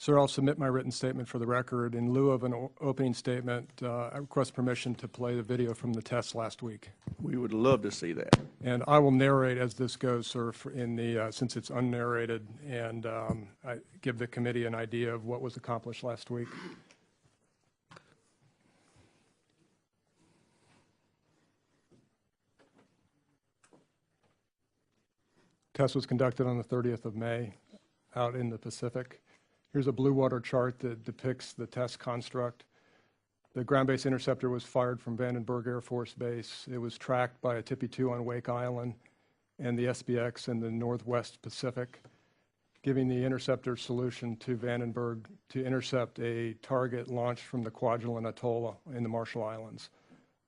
Sir, I'll submit my written statement for the record. In lieu of an opening statement, I request permission to play the video from the test last week. We would love to see that. And I will narrate as this goes, sir, since it's unnarrated, and I give the committee an idea of what was accomplished last week. Test was conducted on the 30th of May out in the Pacific. Here's a blue water chart that depicts the test construct. The ground-based interceptor was fired from Vandenberg Air Force Base. It was tracked by a Tippy-2 on Wake Island and the SBX in the Northwest Pacific, giving the interceptor solution to Vandenberg to intercept a target launched from the Kwajalein Atoll in the Marshall Islands.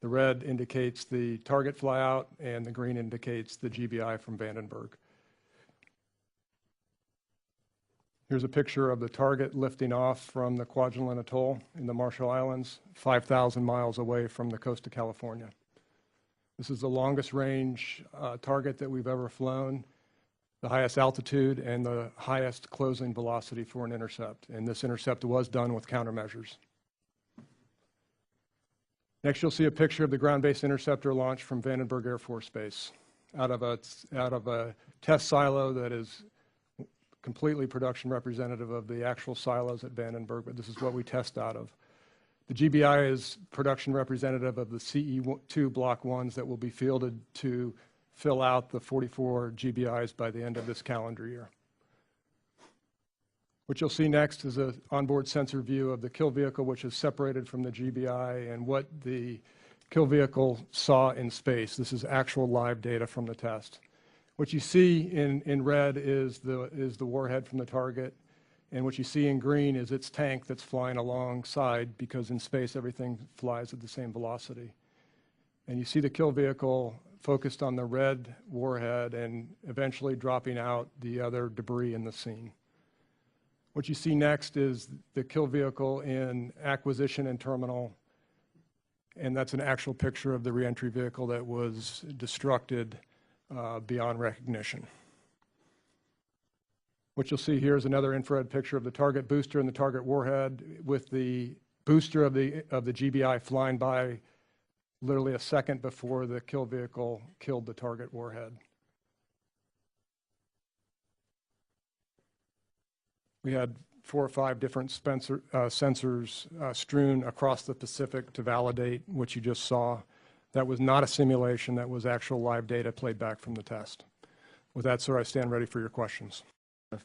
The red indicates the target flyout, and the green indicates the GBI from Vandenberg. Here's a picture of the target lifting off from the Kwajalein Atoll in the Marshall Islands, 5,000 miles away from the coast of California. This is the longest range target that we've ever flown, the highest altitude, and the highest closing velocity for an intercept. And this intercept was done with countermeasures. Next, you'll see a picture of the ground-based interceptor launched from Vandenberg Air Force Base out of a test silo that is completely production representative of the actual silos at Vandenberg, but this is what we test out of. The GBI is production representative of the CE2 Block 1s that will be fielded to fill out the 44 GBIs by the end of this calendar year. What you'll see next is an onboard sensor view of the kill vehicle, which is separated from the GBI, and what the kill vehicle saw in space. This is actual live data from the test. What you see in red is the warhead from the target, and what you see in green is its tank that's flying alongside, because in space everything flies at the same velocity. And you see the kill vehicle focused on the red warhead and eventually dropping out the other debris in the scene. What you see next is the kill vehicle in acquisition and terminal, and that's an actual picture of the reentry vehicle that was destructed beyond recognition. What you'll see here is another infrared picture of the target booster and the target warhead, with the booster of the GBI flying by literally a second before the kill vehicle killed the target warhead. We had 4 or 5 different sensors strewn across the Pacific to validate what you just saw. That was not a simulation. That was actual live data played back from the test. With that, sir, I stand ready for your questions.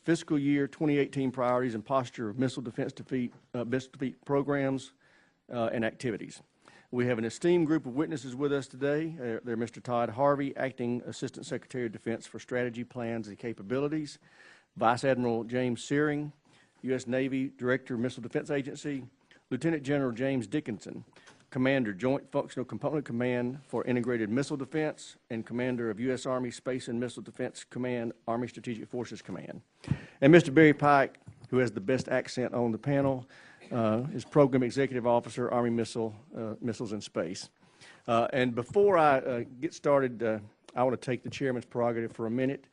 Fiscal year 2018 priorities and posture of missile defense defeat programs and activities. We have an esteemed group of witnesses with us today. They're Mr. Todd Harvey, Acting Assistant Secretary of Defense for Strategy, Plans, and Capabilities, Vice Admiral James Searing, U.S. Navy Director, Missile Defense Agency, Lieutenant General James Dickinson, Commander, Joint Functional Component Command for Integrated Missile Defense, and Commander of U.S. Army Space and Missile Defense Command, Army Strategic Forces Command. And Mr. Barry Pike, who has the best accent on the panel, is Program Executive Officer, Army Missiles and Space. And before I get started, I want to take the Chairman's prerogative for a minute.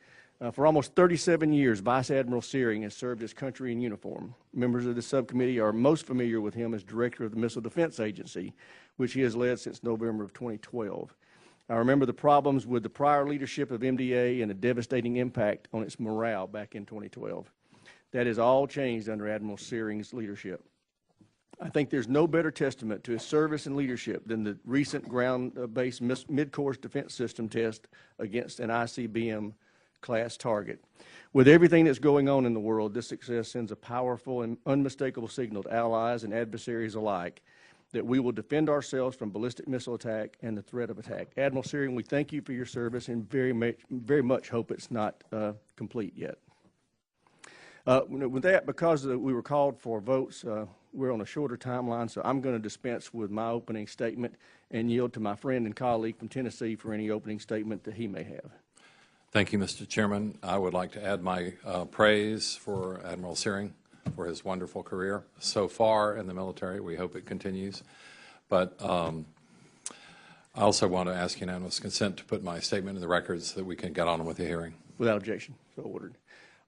For almost 37 years, Vice Admiral Searing has served his country in uniform. Members of the subcommittee are most familiar with him as Director of the Missile Defense Agency, which he has led since November of 2012. I remember the problems with the prior leadership of MDA and the devastating impact on its morale back in 2012. That has all changed under Admiral Searing's leadership. I think there's no better testament to his service and leadership than the recent ground-based mid-course defense system test against an ICBM class target. With everything that's going on in the world, this success sends a powerful and unmistakable signal to allies and adversaries alike that we will defend ourselves from ballistic missile attack and the threat of attack. Admiral Searing, we thank you for your service and very much hope it's not complete yet. With that, because we were called for votes, we're on a shorter timeline, so I'm going to dispense with my opening statement and yield to my friend and colleague from Tennessee for any opening statement that he may have. Thank you, Mr. Chairman. I would like to add my praise for Admiral Searing for his wonderful career so far in the military. We hope it continues. But I also want to ask unanimous consent to put my statement in the records so that we can get on with the hearing. Without objection, so ordered.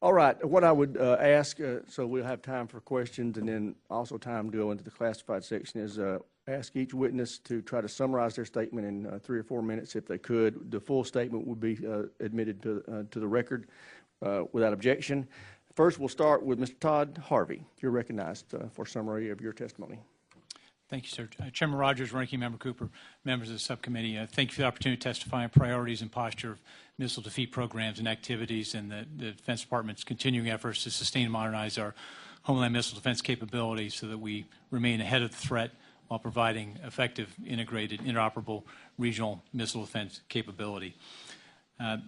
All right, what I would ask, so we'll have time for questions and then also time to go into the classified section, is ask each witness to try to summarize their statement in 3 or 4 minutes if they could. The full statement would be admitted to the record without objection. First, we'll start with Mr. Todd Harvey. You're recognized for summary of your testimony. Thank you, sir. Chairman Rogers, Ranking Member Cooper, members of the subcommittee, thank you for the opportunity to testify on priorities and posture of missile defeat programs and activities and the Defense Department's continuing efforts to sustain and modernize our homeland missile defense capabilities so that we remain ahead of the threat while providing effective, integrated, interoperable regional missile defense capability. The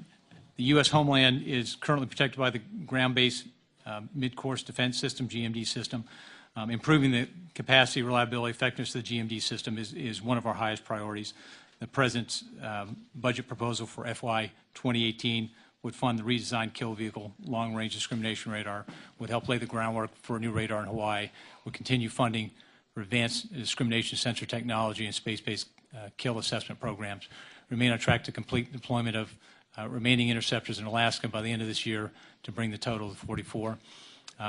U.S. homeland is currently protected by the ground-based mid-course defense system, GMD system. Improving the capacity, reliability, effectiveness of the GMD system is one of our highest priorities. The President's budget proposal for FY 2018 would fund the redesigned kill vehicle long-range discrimination radar, would help lay the groundwork for a new radar in Hawaii, would continue funding for advanced discrimination sensor technology and space-based kill assessment programs, remain on track to complete deployment of remaining interceptors in Alaska by the end of this year to bring the total to 44.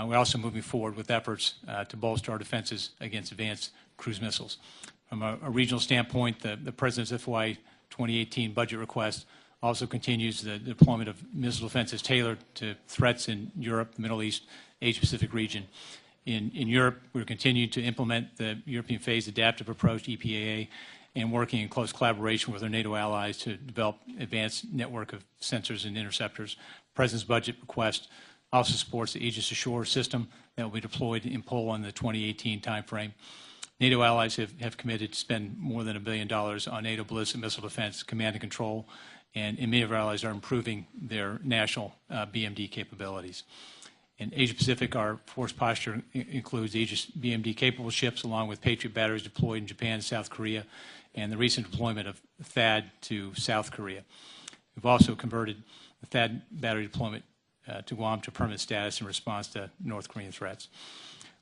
We're also moving forward with efforts to bolster our defenses against advanced cruise missiles. From a regional standpoint, the President's FY 2018 budget request also continues the deployment of missile defenses tailored to threats in Europe, the Middle East, Asia-Pacific region. In Europe, we're continuing to implement the European Phased Adaptive Approach, EPAA, and working in close collaboration with our NATO allies to develop advanced network of sensors and interceptors. The President's budget request also supports the Aegis Ashore system that will be deployed in Poland in the 2018 timeframe. NATO allies have committed to spend more than $1 billion on NATO ballistic missile defense, command and control, and many of our allies are improving their national BMD capabilities. In Asia-Pacific, our force posture includes Aegis BMD-capable ships along with Patriot batteries deployed in Japan and South Korea, and the recent deployment of THAAD to South Korea. We've also converted the THAAD battery deployment to Guam to permanent status in response to North Korean threats.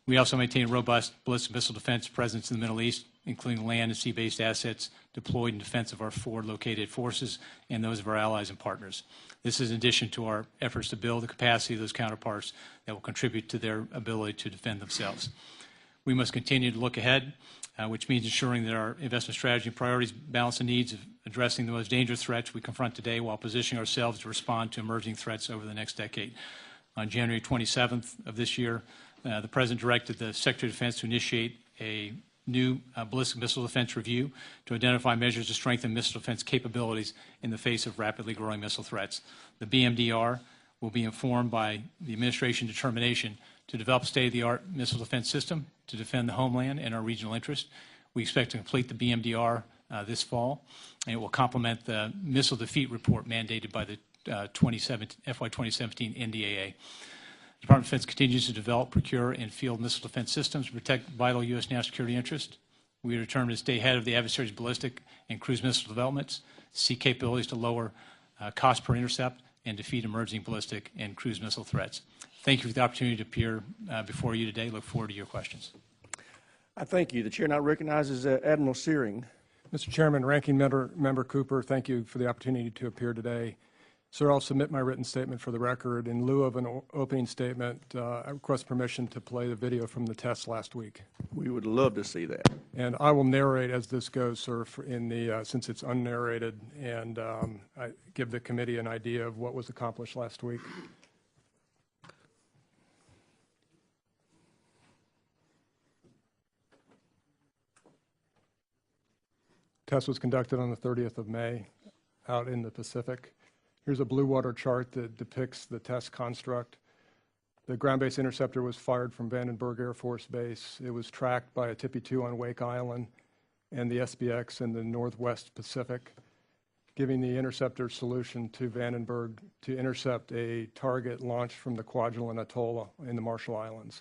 We also maintain robust ballistic missile defense presence in the Middle East, including land and sea-based assets deployed in defense of our forward-located forces and those of our allies and partners. This is in addition to our efforts to build the capacity of those counterparts that will contribute to their ability to defend themselves. We must continue to look ahead, which means ensuring that our investment strategy and priorities balance the needs of addressing the most dangerous threats we confront today while positioning ourselves to respond to emerging threats over the next decade. On January 27th of this year, the President directed the Secretary of Defense to initiate a new ballistic missile defense review to identify measures to strengthen missile defense capabilities in the face of rapidly growing missile threats. The BMDR will be informed by the administration determination to develop a state-of-the-art missile defense system to defend the homeland and our regional interest. We expect to complete the BMDR this fall, and it will complement the missile defeat report mandated by the FY 2017 NDAA. The Department of Defense continues to develop, procure, and field missile defense systems to protect vital U.S. national security interests. We are determined to stay ahead of the adversary's ballistic and cruise missile developments, seek capabilities to lower cost per intercept, and defeat emerging ballistic and cruise missile threats. Thank you for the opportunity to appear before you today. Look forward to your questions. I thank you. The chair now recognizes Admiral Searing. Mr. Chairman, Ranking Member Cooper, thank you for the opportunity to appear today. Sir, I'll submit my written statement for the record. In lieu of an opening statement, I request permission to play the video from the test last week. We would love to see that. And I will narrate as this goes, sir, since it's unnarrated, and I give the committee an idea of what was accomplished last week. Test was conducted on the 30th of May out in the Pacific. Here's a blue water chart that depicts the test construct. The ground-based interceptor was fired from Vandenberg Air Force Base. It was tracked by a Tippy-2 on Wake Island and the SBX in the Northwest Pacific, giving the interceptor solution to Vandenberg to intercept a target launched from the Kwajalein Atoll in the Marshall Islands.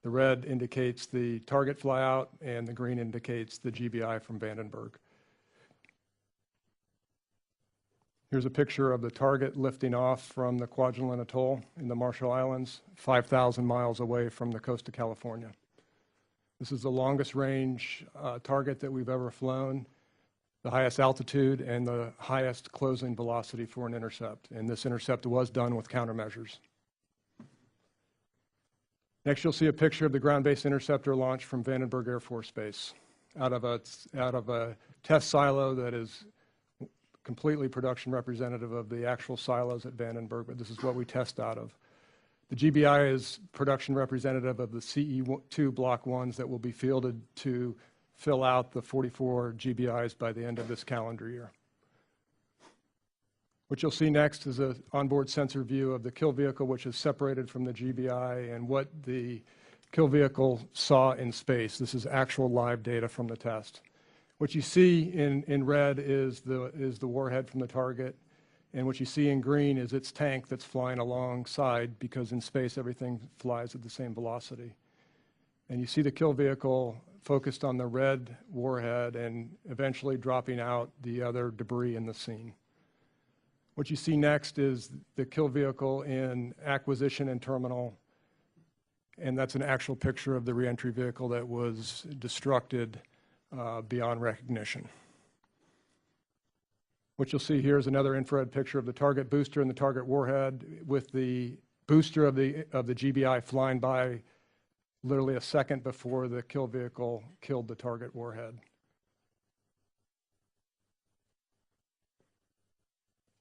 The red indicates the target flyout, and the green indicates the GBI from Vandenberg. Here's a picture of the target lifting off from the Kwajalein Atoll in the Marshall Islands, 5,000 miles away from the coast of California. This is the longest range target that we've ever flown, the highest altitude, and the highest closing velocity for an intercept. And this intercept was done with countermeasures. Next, you'll see a picture of the ground-based interceptor launch from Vandenberg Air Force Base out of a test silo that is completely production representative of the actual silos at Vandenberg, but this is what we test out of. The GBI is production representative of the CE2 Block 1s that will be fielded to fill out the 44 GBIs by the end of this calendar year. What you'll see next is an onboard sensor view of the kill vehicle, which is separated from the GBI, and what the kill vehicle saw in space. This is actual live data from the test. What you see in red is the warhead from the target, and what you see in green is its tank that's flying alongside, because in space everything flies at the same velocity. And you see the kill vehicle focused on the red warhead and eventually dropping out the other debris in the scene. What you see next is the kill vehicle in acquisition and terminal, and that's an actual picture of the reentry vehicle that was destructed beyond recognition. What you'll see here is another infrared picture of the target booster and the target warhead, with the booster of the GBI flying by literally a second before the kill vehicle killed the target warhead.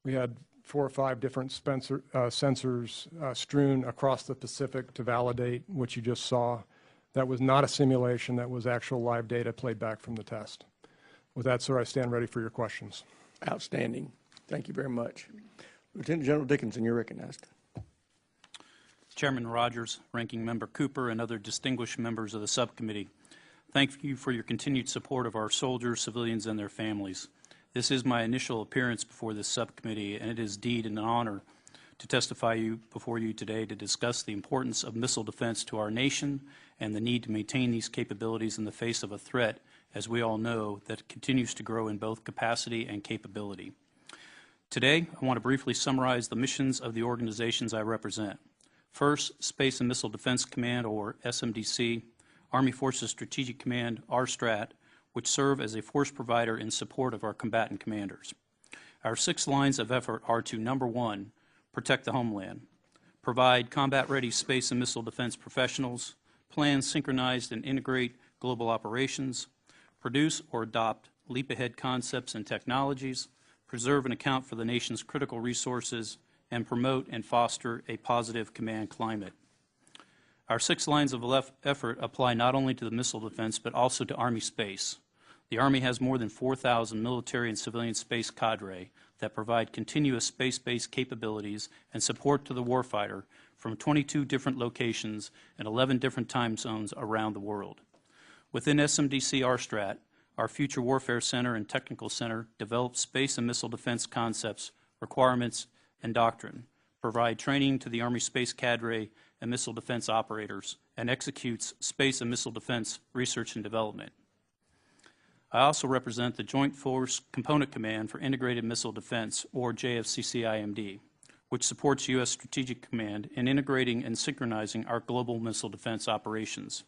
We had 4 or 5 different sensors strewn across the Pacific to validate what you just saw. That was not a simulation, that was actual live data played back from the test. With that, sir, I stand ready for your questions. Outstanding. Thank you very much. Lieutenant General Dickinson, you're recognized. Chairman Rogers, Ranking Member Cooper, and other distinguished members of the subcommittee, thank you for your continued support of our soldiers, civilians, and their families. This is my initial appearance before this subcommittee, and it is indeed an honor to testify before you today to discuss the importance of missile defense to our nation and the need to maintain these capabilities in the face of a threat, as we all know, that continues to grow in both capacity and capability. Today, I want to briefly summarize the missions of the organizations I represent. First, Space and Missile Defense Command, or SMDC, Army Forces Strategic Command, RSTRAT, which serve as a force provider in support of our combatant commanders. Our 6 lines of effort are to, number 1, protect the homeland, provide combat-ready space and missile defense professionals, plan, synchronized, and integrate global operations, produce or adopt leap-ahead concepts and technologies, preserve and account for the nation's critical resources, and promote and foster a positive command climate. Our 6 lines of effort apply not only to the missile defense, but also to Army space. The Army has more than 4,000 military and civilian space cadre that provide continuous space-based capabilities and support to the warfighter from 22 different locations and 11 different time zones around the world. Within SMDC RSTRAT, our Future Warfare Center and Technical Center develop space and missile defense concepts, requirements, and doctrine, provide training to the Army space cadre and missile defense operators, and executes space and missile defense research and development. I also represent the Joint Force Component Command for Integrated Missile Defense, or JFCC-IMD, which supports U.S. Strategic Command in integrating and synchronizing our global missile defense operations.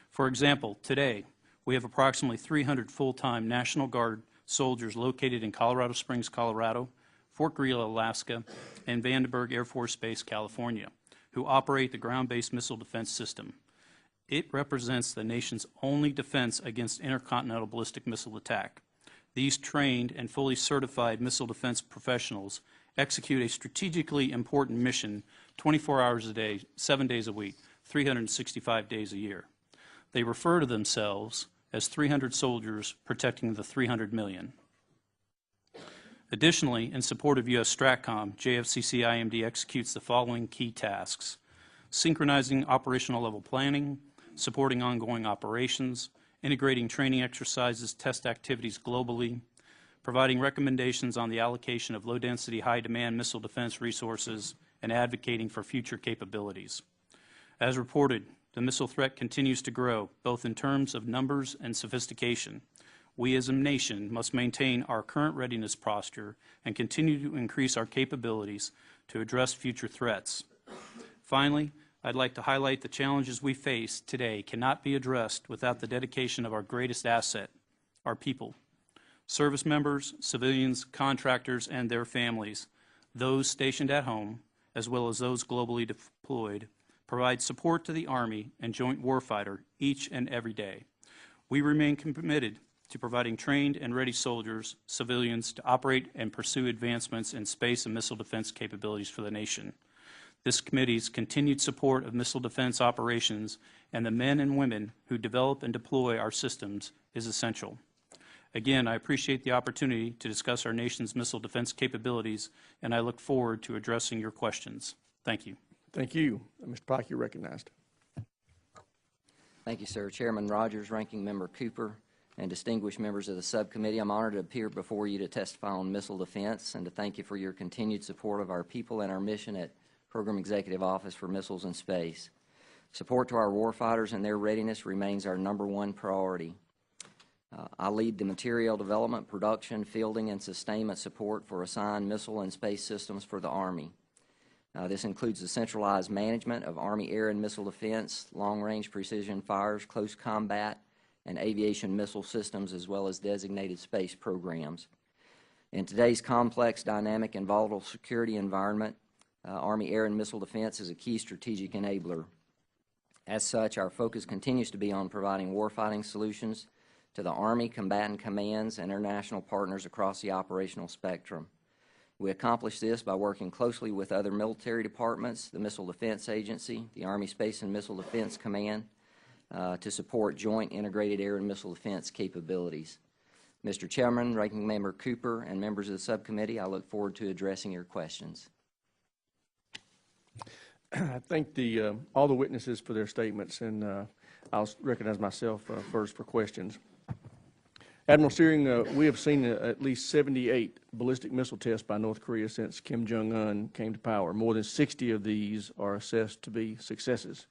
For example, today, we have approximately 300 full-time National Guard soldiers located in Colorado Springs, Colorado, Fort Greely, Alaska, and Vandenberg Air Force Base, California, who operate the ground-based missile defense system. It represents the nation's only defense against intercontinental ballistic missile attack. These trained and fully certified missile defense professionals execute a strategically important mission 24 hours a day, 7 days a week, 365 days a year. They refer to themselves as 300 soldiers protecting the 300 million. Additionally, in support of U.S. STRATCOM, JFCC-IMD executes the following key tasks: synchronizing operational level planning, supporting ongoing operations, integrating training exercises, test activities globally, providing recommendations on the allocation of low-density, high-demand missile defense resources, and advocating for future capabilities. As reported, the missile threat continues to grow, both in terms of numbers and sophistication. We as a nation must maintain our current readiness posture and continue to increase our capabilities to address future threats. Finally, I'd like to highlight the challenges we face today cannot be addressed without the dedication of our greatest asset, our people. Service members, civilians, contractors, and their families, those stationed at home, as well as those globally deployed, provide support to the Army and Joint Warfighter each and every day. We remain committed to providing trained and ready soldiers, civilians, to operate and pursue advancements in space and missile defense capabilities for the nation. This committee's continued support of missile defense operations and the men and women who develop and deploy our systems is essential. Again, I appreciate the opportunity to discuss our nation's missile defense capabilities, and I look forward to addressing your questions. Thank you. Thank you. Mr. Pike, you're recognized. Thank you, sir. Chairman Rogers, Ranking Member Cooper, and distinguished members of the subcommittee, I'm honored to appear before you to testify on missile defense and to thank you for your continued support of our people and our mission at Program Executive Office for Missiles and Space. Support to our warfighters and their readiness remains our #1 priority. I lead the material development, production, fielding, and sustainment support for assigned missile and space systems for the Army. This includes the centralized management of Army air and missile defense, long-range precision fires, close combat, and aviation missile systems, as well as designated space programs. In today's complex, dynamic, and volatile security environment, Army air and missile defense is a key strategic enabler. As such, our focus continues to be on providing warfighting solutions to the Army, combatant commands, and international partners across the operational spectrum. We accomplish this by working closely with other military departments, the Missile Defense Agency, the Army Space and Missile Defense Command, to support joint integrated air and missile defense capabilities. Mr. Chairman, Ranking Member Cooper, and members of the subcommittee, I look forward to addressing your questions. I thank all the witnesses for their statements, and I'll recognize myself first for questions. Admiral Searing, we have seen at least 78 ballistic missile tests by North Korea since Kim Jong-un came to power. More than 60 of these are assessed to be successes.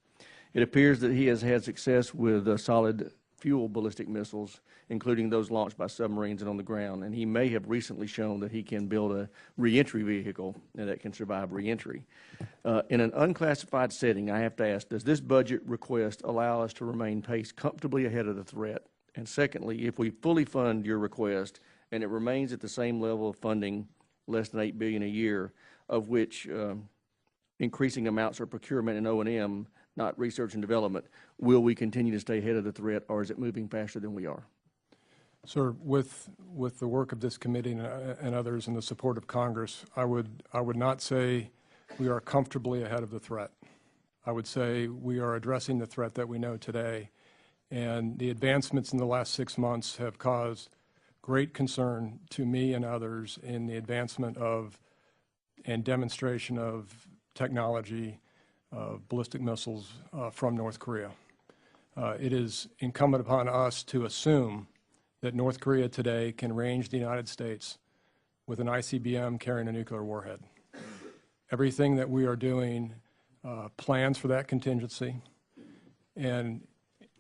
It appears that he has had success with solid fuel ballistic missiles, including those launched by submarines and on the ground, and he may have recently shown that he can build a reentry vehicle that can survive reentry. In an unclassified setting, I have to ask, does this budget request allow us to remain paced comfortably ahead of the threat? And secondly, if we fully fund your request and it remains at the same level of funding, less than $8 billion a year, of which increasing amounts are procurement and O&M, not research and development, will we continue to stay ahead of the threat, or is it moving faster than we are? Sir, with the work of this committee and others and the support of Congress, I would not say we are comfortably ahead of the threat. I would say we are addressing the threat that we know today, and the advancements in the last 6 months have caused great concern to me and others in the advancement of and demonstration of technology ballistic missiles from North Korea. It is incumbent upon us to assume that North Korea today can range the United States with an ICBM carrying a nuclear warhead. Everything that we are doing plans for that contingency, and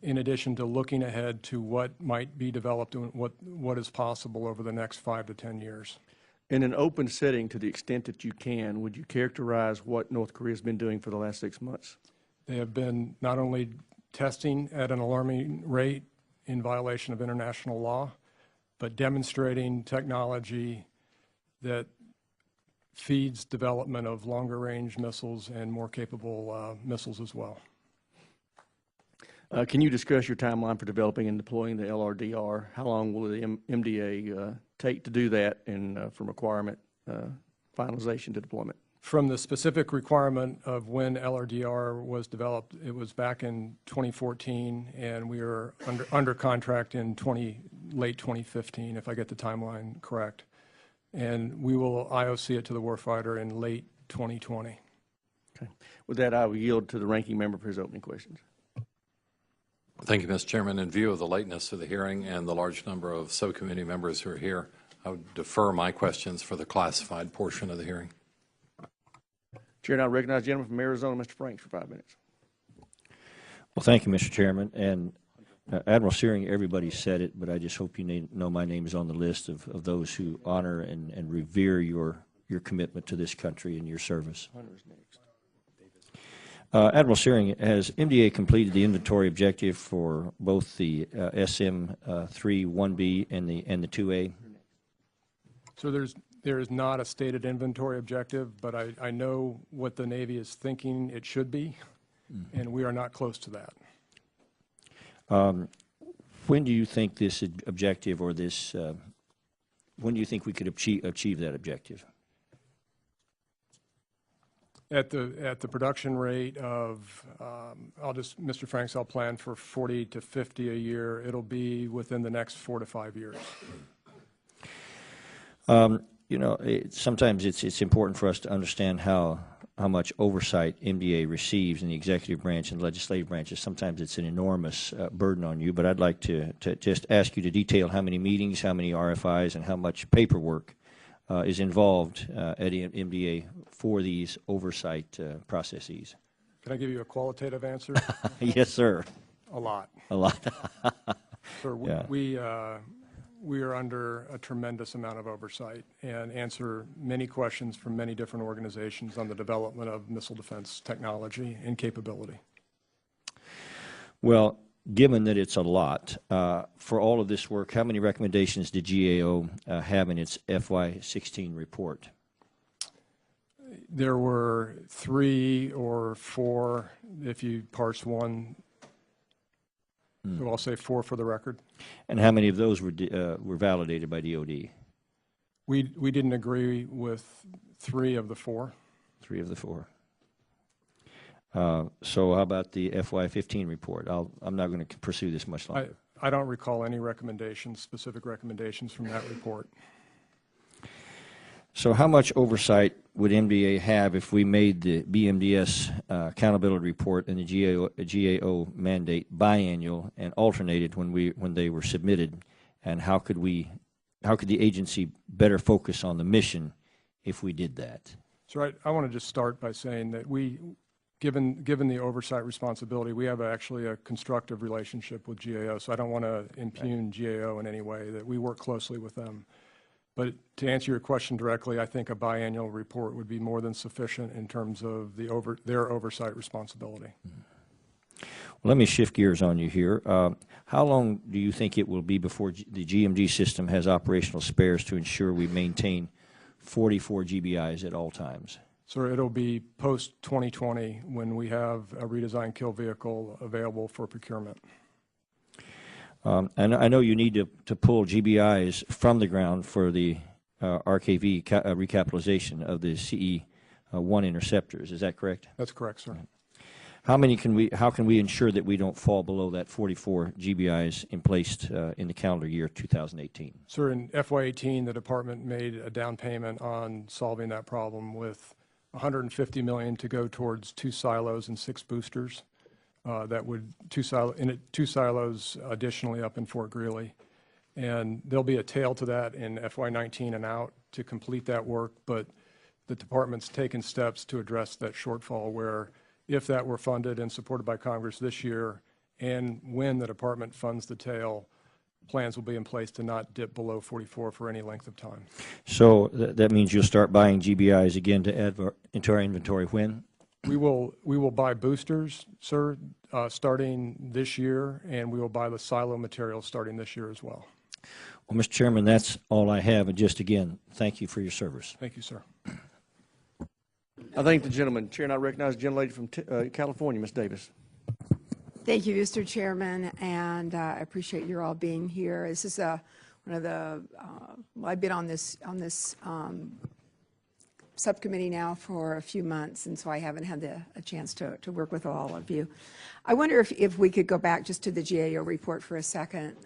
in addition to looking ahead to what might be developed and what is possible over the next 5 to 10 years. In an open setting, to the extent that you can, would you characterize what North Korea has been doing for the last 6 months? They have been not only testing at an alarming rate in violation of international law, but demonstrating technology that feeds development of longer range missiles and more capable missiles as well. Can you discuss your timeline for developing and deploying the LRDR? How long will the MDA take to do that, and from requirement finalization to deployment? From the specific requirement of when LRDR was developed, it was back in 2014, and we are under contract in late 2015, if I get the timeline correct. And we will IOC it to the warfighter in late 2020. Okay. With that, I will yield to the ranking member for his opening questions. Thank you, Mr. Chairman. In view of the lateness of the hearing and the large number of subcommittee members who are here, I would defer my questions for the classified portion of the hearing. Chair, now recognize the gentleman from Arizona, Mr. Franks, for 5 minutes. Well, thank you, Mr. Chairman. And Admiral Searing, everybody said it, but I just hope you know my name is on the list of those who honor and revere your commitment to this country and your service. Hunter's next. Admiral Searing, has MDA completed the inventory objective for both the SM-3-1B and the 2A? So there is not a stated inventory objective, but I know what the Navy is thinking it should be. and we are not close to that. When do you think this objective or this, when do you think we could achieve that objective? At the production rate of, Mr. Franks, I'll plan for 40 to 50 a year. It'll be within the next 4 to 5 years. You know, sometimes it's important for us to understand how much oversight MDA receives in the executive branch and legislative branches. Sometimes it's an enormous burden on you, but I'd like to just ask you to detail how many meetings, how many RFIs, and how much paperwork is involved at MDA for these oversight processes. Can I give you a qualitative answer? Yes, sir. A lot. A lot. Sir, Yeah. we are under a tremendous amount of oversight and answer many questions from many different organizations on the development of missile defense technology and capability. Well, given that it's a lot, for all of this work, how many recommendations did GAO have in its FY16 report? There were 3 or 4, if you parse one. So I'll say 4 for the record. And how many of those were validated by DOD? We didn't agree with 3 of the 4. 3 of the 4. So how about the FY15 report? I'm not going to pursue this much longer. I don't recall any recommendations, specific recommendations from that report. So how much oversight would MDA have if we made the BMDS accountability report and the GAO mandate biannual and alternated when they were submitted? And how could the agency better focus on the mission if we did that? So I want to just start by saying that given the oversight responsibility, we have actually a constructive relationship with GAO. So I don't want to impugn GAO in any way, that we work closely with them. But to answer your question directly, I think a biannual report would be more than sufficient in terms of their oversight responsibility. Well, let me shift gears on you here. How long do you think it will be before the GMD system has operational spares to ensure we maintain 44 GBIs at all times? So it'll be post-2020 when we have a redesigned kill vehicle available for procurement. And I know you need to pull GBIs from the ground for the RKV recapitalization of the CE-1 interceptors. Is that correct? That's correct, sir. How can we ensure that we don't fall below that 44 GBIs in place in the calendar year 2018? Sir, in FY18, the department made a down payment on solving that problem with $150 million to go towards 2 silos and 6 boosters. That would 2 silos additionally up in Fort Greely, and there'll be a tail to that in FY19 and out to complete that work. But the department's taken steps to address that shortfall, where if that were funded and supported by Congress this year, and when the department funds the tail, plans will be in place to not dip below 44 for any length of time. So that means you'll start buying GBIs again to add into our inventory when? We will buy boosters, sir, starting this year, and we will buy the silo materials starting this year as well. Well, Mr. Chairman, that's all I have. And just again, thank you for your service. Thank you, sir. I thank the gentleman. Chair, and I recognize the gentlelady from California, Ms. Davis. Thank you, Mr. Chairman, and I appreciate your all being here. This is one of the I've been on this subcommittee now for a few months, and so I haven't had a chance to work with all of you. I wonder if we could go back just to the GAO report for a second,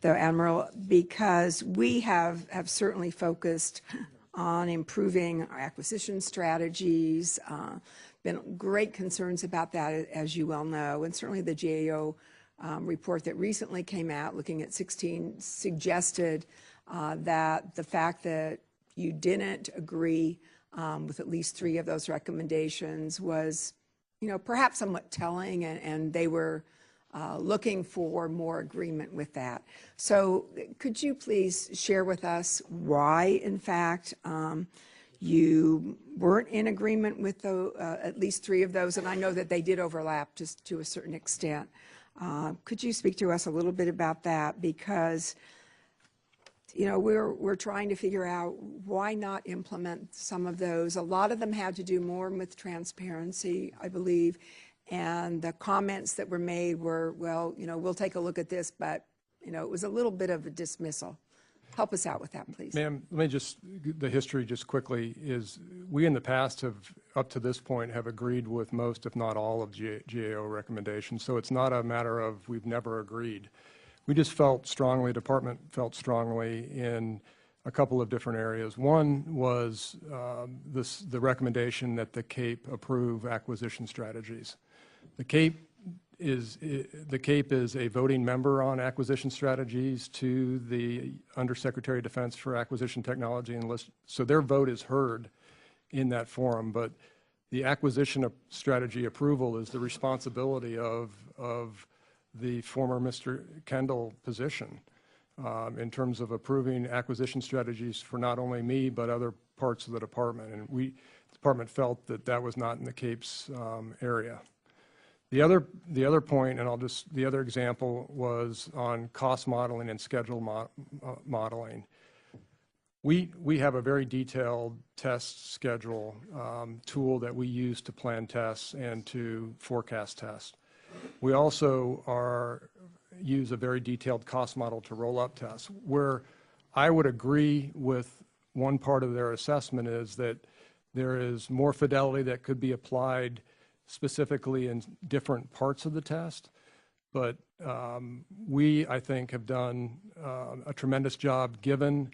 though, Admiral, because we have certainly focused on improving our acquisition strategies. Been great concerns about that, as you well know, and certainly the GAO report that recently came out looking at 16 suggested that the fact that you didn't agree with at least 3 of those recommendations was, perhaps somewhat telling, and they were looking for more agreement with that. So could you please share with us why, in fact, you weren't in agreement with at least 3 of those? And I know that they did overlap just to a certain extent. Could you speak to us a little bit about that? Because we're trying to figure out why not implement some of those. A lot of them had to do more with transparency, I believe, and the comments that were made were, well, you know, we'll take a look at this, but, you know, it was a little bit of a dismissal. Help us out with that, please. Ma'am, let me just, the history just quickly is, we in the past have, up to this point, have agreed with most, if not all, of GAO recommendations. So it's not a matter of we've never agreed. We just felt strongly, department felt strongly in a couple of different areas. One was the recommendation that the CAPE approve acquisition strategies. The CAPE is a voting member on acquisition strategies to the Undersecretary of Defense for Acquisition Technology and List. So their vote is heard in that forum, but the acquisition strategy approval is the responsibility of the former Mr. Kendall position in terms of approving acquisition strategies for not only me, but other parts of the department. And the department felt that that was not in the CAPE's area. The other point, and the other example was on cost modeling and schedule modeling. We have a very detailed test schedule tool that we use to plan tests and to forecast tests. We also use a very detailed cost model to roll up tests. Where I would agree with one part of their assessment is that there is more fidelity that could be applied specifically in different parts of the test. But we, I think, have done a tremendous job given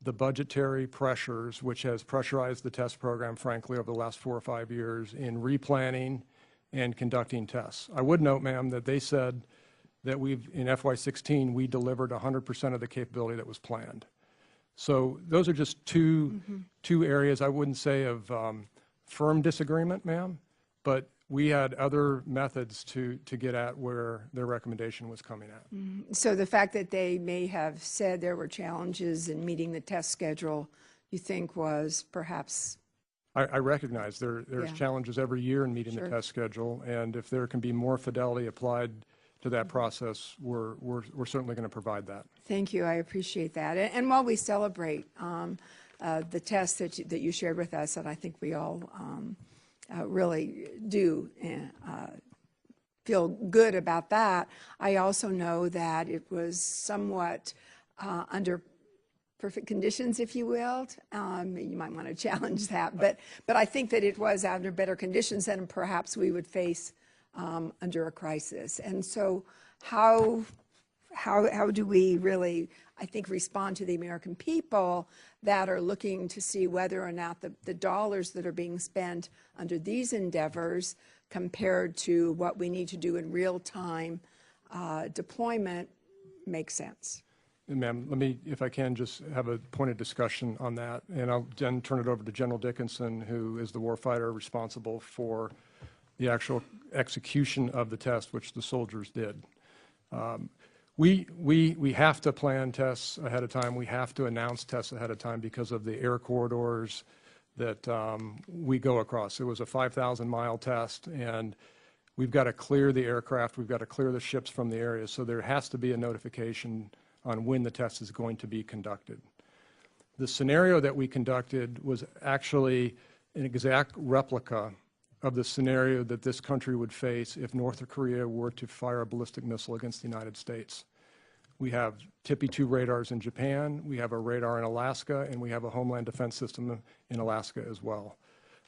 the budgetary pressures, which has pressurized the test program, frankly, over the last 4 or 5 years in replanning and conducting tests. I would note, ma'am, that they said that in FY16, we delivered 100% of the capability that was planned. So those are just two areas, I wouldn't say of firm disagreement, ma'am, but we had other methods to get at where their recommendation was coming at. So the fact that they may have said there were challenges in meeting the test schedule, you think was perhaps... I recognize there's challenges every year in meeting the test schedule, and if there can be more fidelity applied to that process, we're certainly going to provide that. Thank you. I appreciate that. And while we celebrate the test that you shared with us, and I think we all really do feel good about that, I also know that it was somewhat under perfect conditions, if you will. You might want to challenge that, but I think that it was under better conditions than perhaps we would face under a crisis. And so how do we really, I think, respond to the American people that are looking to see whether or not the dollars that are being spent under these endeavors compared to what we need to do in real-time deployment make sense? Ma'am, let me, if I can, just have a point of discussion on that, and I'll then turn it over to General Dickinson, who is the warfighter responsible for the actual execution of the test, which the soldiers did. We have to plan tests ahead of time. We have to announce tests ahead of time because of the air corridors that we go across. It was a 5,000-mile test, and we've got to clear the aircraft. We've got to clear the ships from the area, so there has to be a notification on when the test is going to be conducted. The scenario that we conducted was actually an exact replica of the scenario that this country would face if North Korea were to fire a ballistic missile against the United States. We have TPY-2 radars in Japan, we have a radar in Alaska, and we have a homeland defense system in Alaska as well.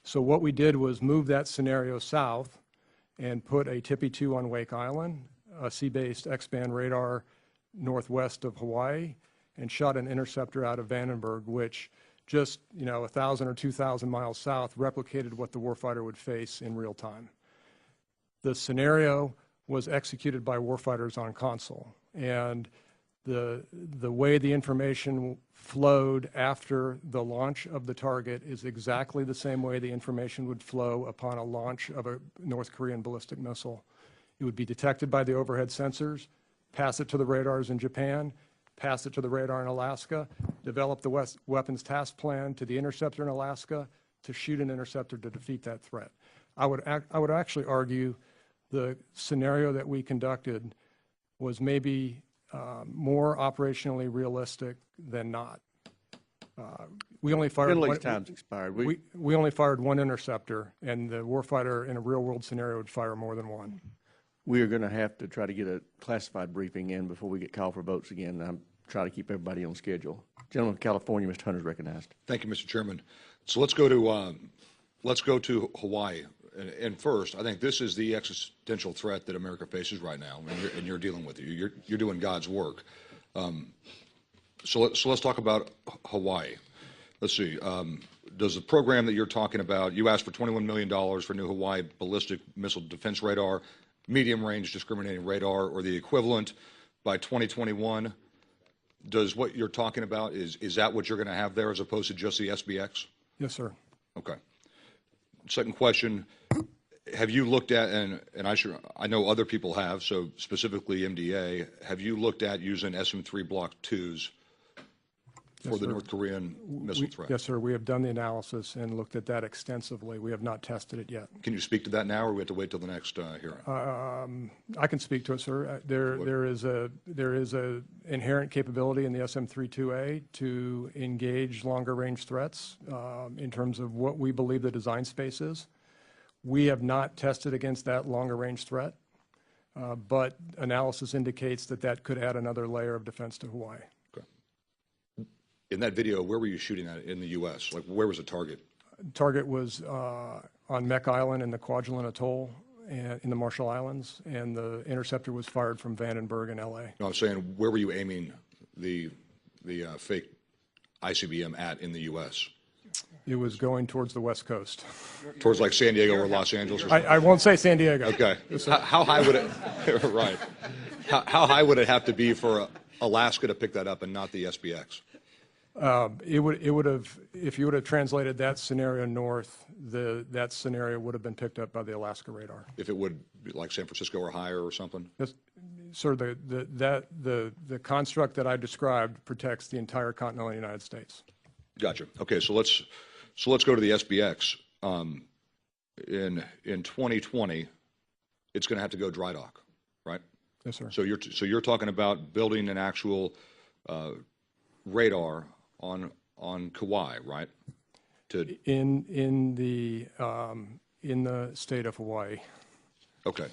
So what we did was move that scenario south and put a TPY-2 on Wake Island, a sea-based X-band radar northwest of Hawaii, and shot an interceptor out of Vandenberg, which just 1,000 or 2,000 miles south replicated what the warfighter would face in real time. The scenario was executed by warfighters on console, and the way the information flowed after the launch of the target is exactly the same way the information would flow upon a launch of a North Korean ballistic missile. It would be detected by the overhead sensors, pass it to the radars in Japan, pass it to the radar in Alaska, develop the weapons task plan to the interceptor in Alaska to shoot an interceptor to defeat that threat. I would actually argue the scenario that we conducted was maybe more operationally realistic than not. We only fired Finley's time's expired. we only fired one interceptor, and the warfighter in a real-world scenario would fire more than one. We are going to have to try to get a classified briefing in before we get called for votes again. I'm trying to keep everybody on schedule. Gentleman from California, Mr. Hunter is recognized. Thank you, Mr. Chairman. So let's go to Hawaii. And first, I think this is the existential threat that America faces right now, and you're dealing with it. You're doing God's work. So let's talk about Hawaii. Let's see. Does the program that you're talking about, you asked for $21 million for new Hawaii ballistic missile defense radar, medium-range discriminating radar, or the equivalent by 2021. Does what you're talking about, is that what you're going to have there as opposed to just the SBX? Yes, sir. Okay. Second question, have you looked at, and I know other people have, so specifically MDA, have you looked at using SM-3 Block 2s for the North Korean missile threat? Yes, sir. We have done the analysis and looked at that extensively. We have not tested it yet. Can you speak to that now, or we have to wait till the next hearing? I can speak to it, sir. There is a inherent capability in the SM-32A to engage longer range threats in terms of what we believe the design space is. We have not tested against that longer range threat, but analysis indicates that that could add another layer of defense to Hawaii. In that video, where were you shooting at in the U.S.? Like, where was the target? Target was on Mek Island in the Kwajalein Atoll and in the Marshall Islands, and the interceptor was fired from Vandenberg in L.A. No, I'm saying, where were you aiming the fake ICBM at in the U.S.? It was going towards the West Coast. Towards like San Diego or Los Angeles or something? I won't say San Diego. Okay. How high would it, right. How high would it have to be for Alaska to pick that up and not the SBX? It would have, if you would have translated that scenario north, that scenario would have been picked up by the Alaska radar. If it would be like San Francisco or higher or something? Yes, sir, the construct that I described protects the entire continental United States. Gotcha. Okay, so let's go to the SBX. In 2020, it's going to have to go dry dock, right? Yes, sir. So you're talking about building an actual radar on Kauai, right? In the state of Hawaii. Okay.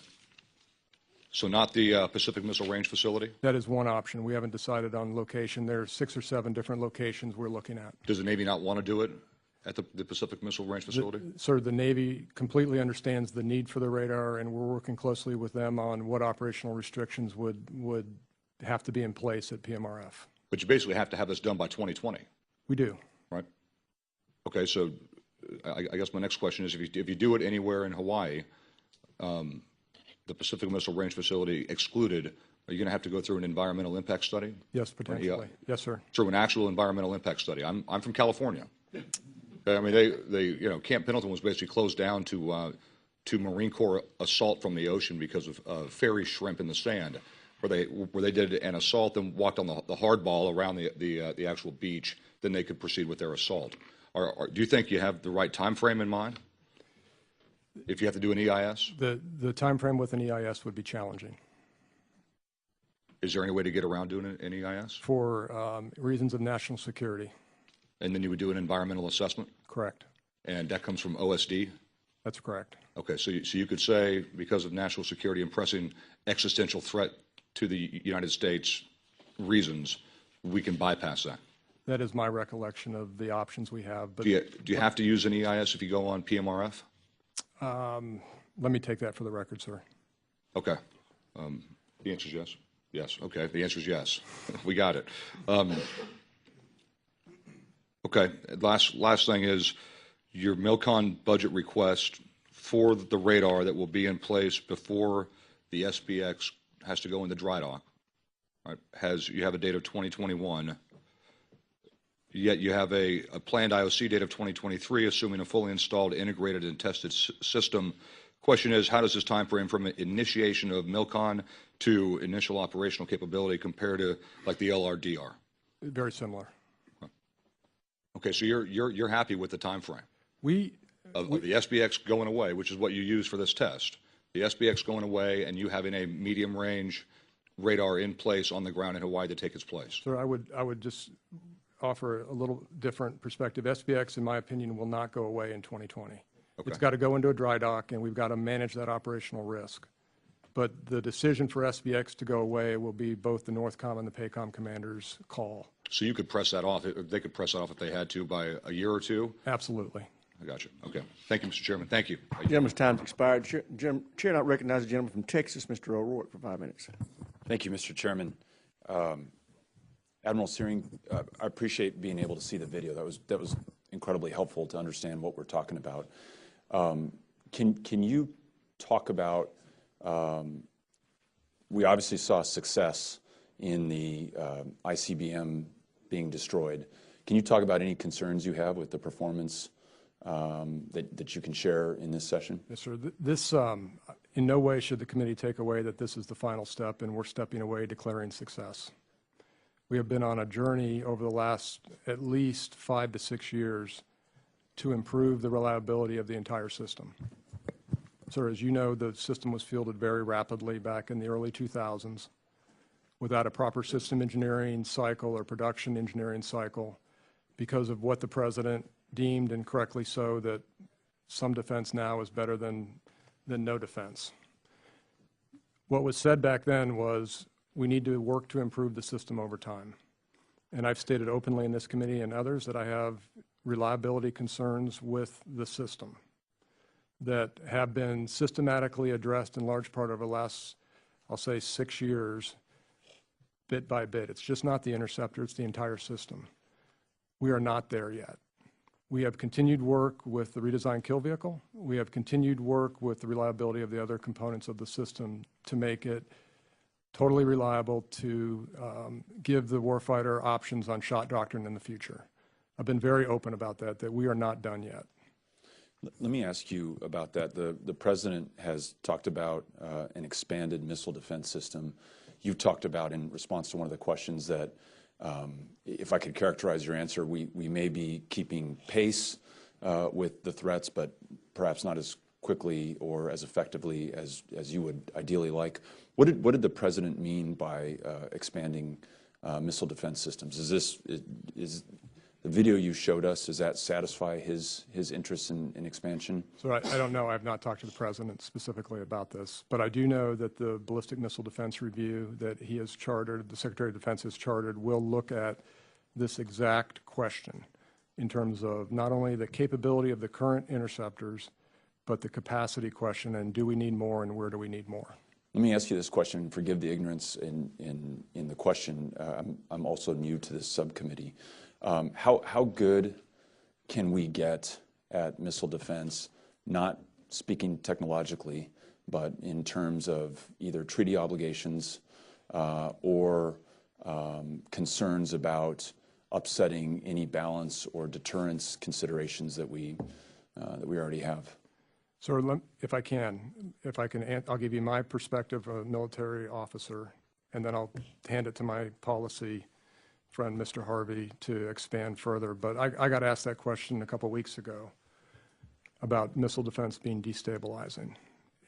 So not the Pacific Missile Range Facility? That is one option. We haven't decided on location. There are 6 or 7 different locations we're looking at. Does the Navy not want to do it at the Pacific Missile Range Facility? Sir, the Navy completely understands the need for the radar, and we're working closely with them on what operational restrictions would have to be in place at PMRF. But you basically have to have this done by 2020. We do. Right. Okay, so I guess my next question is, if you do it anywhere in Hawaii, the Pacific Missile Range Facility excluded, are you going to have to go through an environmental impact study? Yes, potentially. Yes, sir. Through an actual environmental impact study. I'm from California. I mean, Camp Pendleton was basically closed down to Marine Corps assault from the ocean because of fairy shrimp in the sand, where they did an assault and walked on the hardball around the actual beach. Then they could proceed with their assault. Do you think you have the right time frame in mind? If you have to do an EIS? The time frame with an EIS would be challenging. Is there any way to get around doing an EIS? For reasons of national security. And then you would do an environmental assessment? Correct. And that comes from OSD? That's correct. Okay, so you could say, because of national security and pressing existential threat to the United States reasons, we can bypass that? That is my recollection of the options we have. But do you have to use an EIS if you go on PMRF? Let me take that for the record, sir. Okay. The answer is yes? Yes. Okay. The answer is yes. We got it. Okay. Last thing is your MILCON budget request for the radar that will be in place before the SBX has to go into dry dock. Right? You have a date of 2021. Yet you have a planned IOC date of 2023, assuming a fully installed, integrated, and tested system. Question is, how does this time frame from initiation of MILCON to initial operational capability compare to like the LRDR? Very similar. Okay, so you're happy with the time frame of the SBX going away, which is what you use for this test. The SBX going away, and you having a medium range radar in place on the ground in Hawaii to take its place. Sir, I would just offer a little different perspective. SBX, in my opinion, will not go away in 2020. Okay. It's got to go into a dry dock, and we've got to manage that operational risk. But the decision for SBX to go away will be both the NORTHCOM and the PACOM commanders' call. So you could press that off, they could press that off if they had to by a year or two? Absolutely. I got you. Okay. Thank you, Mr. Chairman. Thank you. Gentleman's time's expired. Chair now recognizes the gentleman from Texas, Mr. O'Rourke, for 5 minutes. Thank you, Mr. Chairman. Admiral Searing, I appreciate being able to see the video. That was incredibly helpful to understand what we're talking about. Can you talk about, we obviously saw success in the ICBM being destroyed. Can you talk about any concerns you have with the performance that you can share in this session? Yes, sir. This, in no way should the committee take away that this is the final step and we're stepping away declaring success. We have been on a journey over the last at least 5 to 6 years to improve the reliability of the entire system. Sir, as you know, the system was fielded very rapidly back in the early 2000s without a proper system engineering cycle or production engineering cycle because of what the President deemed, and correctly so, that some defense now is better than no defense. What was said back then was we need to work to improve the system over time. And I've stated openly in this committee and others that I have reliability concerns with the system that have been systematically addressed in large part over the last, I'll say, 6 years, bit by bit. It's just not the interceptor, it's the entire system. We are not there yet. We have continued work with the redesigned kill vehicle. We have continued work with the reliability of the other components of the system to make it totally reliable to give the warfighter options on shot doctrine in the future. I've been very open about that we are not done yet. Let me ask you about that. The President has talked about an expanded missile defense system. You've talked about, in response to one of the questions, that if I could characterize your answer, we may be keeping pace with the threats, but perhaps not as quickly or as effectively as you would ideally like. What did the President mean by expanding missile defense systems? Is the video you showed us, does that satisfy his interest in expansion? So I don't know. I have not talked to the President specifically about this, but I do know that the Ballistic Missile Defense Review that he has chartered, the Secretary of Defense has chartered, will look at this exact question in terms of not only the capability of the current interceptors, but the capacity question, and do we need more and where do we need more? Let me ask you this question. Forgive the ignorance in the question. I'm also new to this subcommittee. How good can we get at missile defense, not speaking technologically, but in terms of either treaty obligations or concerns about upsetting any balance or deterrence considerations that we already have? So if I can, I'll give you my perspective of a military officer, and then I'll hand it to my policy friend, Mr. Harvey, to expand further. But I got asked that question a couple weeks ago about missile defense being destabilizing.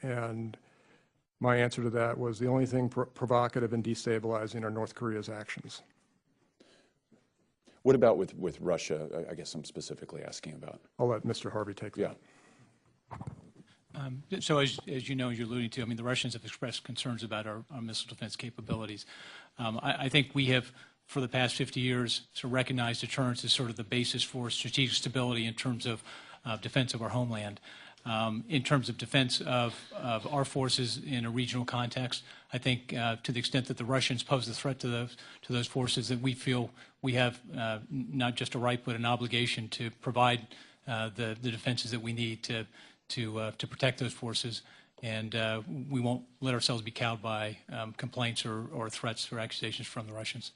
And my answer to that was the only thing provocative and destabilizing are North Korea's actions. What about with Russia? I guess I'm specifically asking about. I'll let Mr. Harvey take that. So as you know, you're alluding to, I mean, the Russians have expressed concerns about our missile defense capabilities. I think we have, for the past 50 years, sort of recognized deterrence as sort of the basis for strategic stability in terms of defense of our homeland. In terms of defense of our forces in a regional context, I think to the extent that the Russians pose a threat to those forces, that we feel we have not just a right but an obligation to provide the defenses that we need to protect those forces, and we won't let ourselves be cowed by complaints or threats or accusations from the Russians.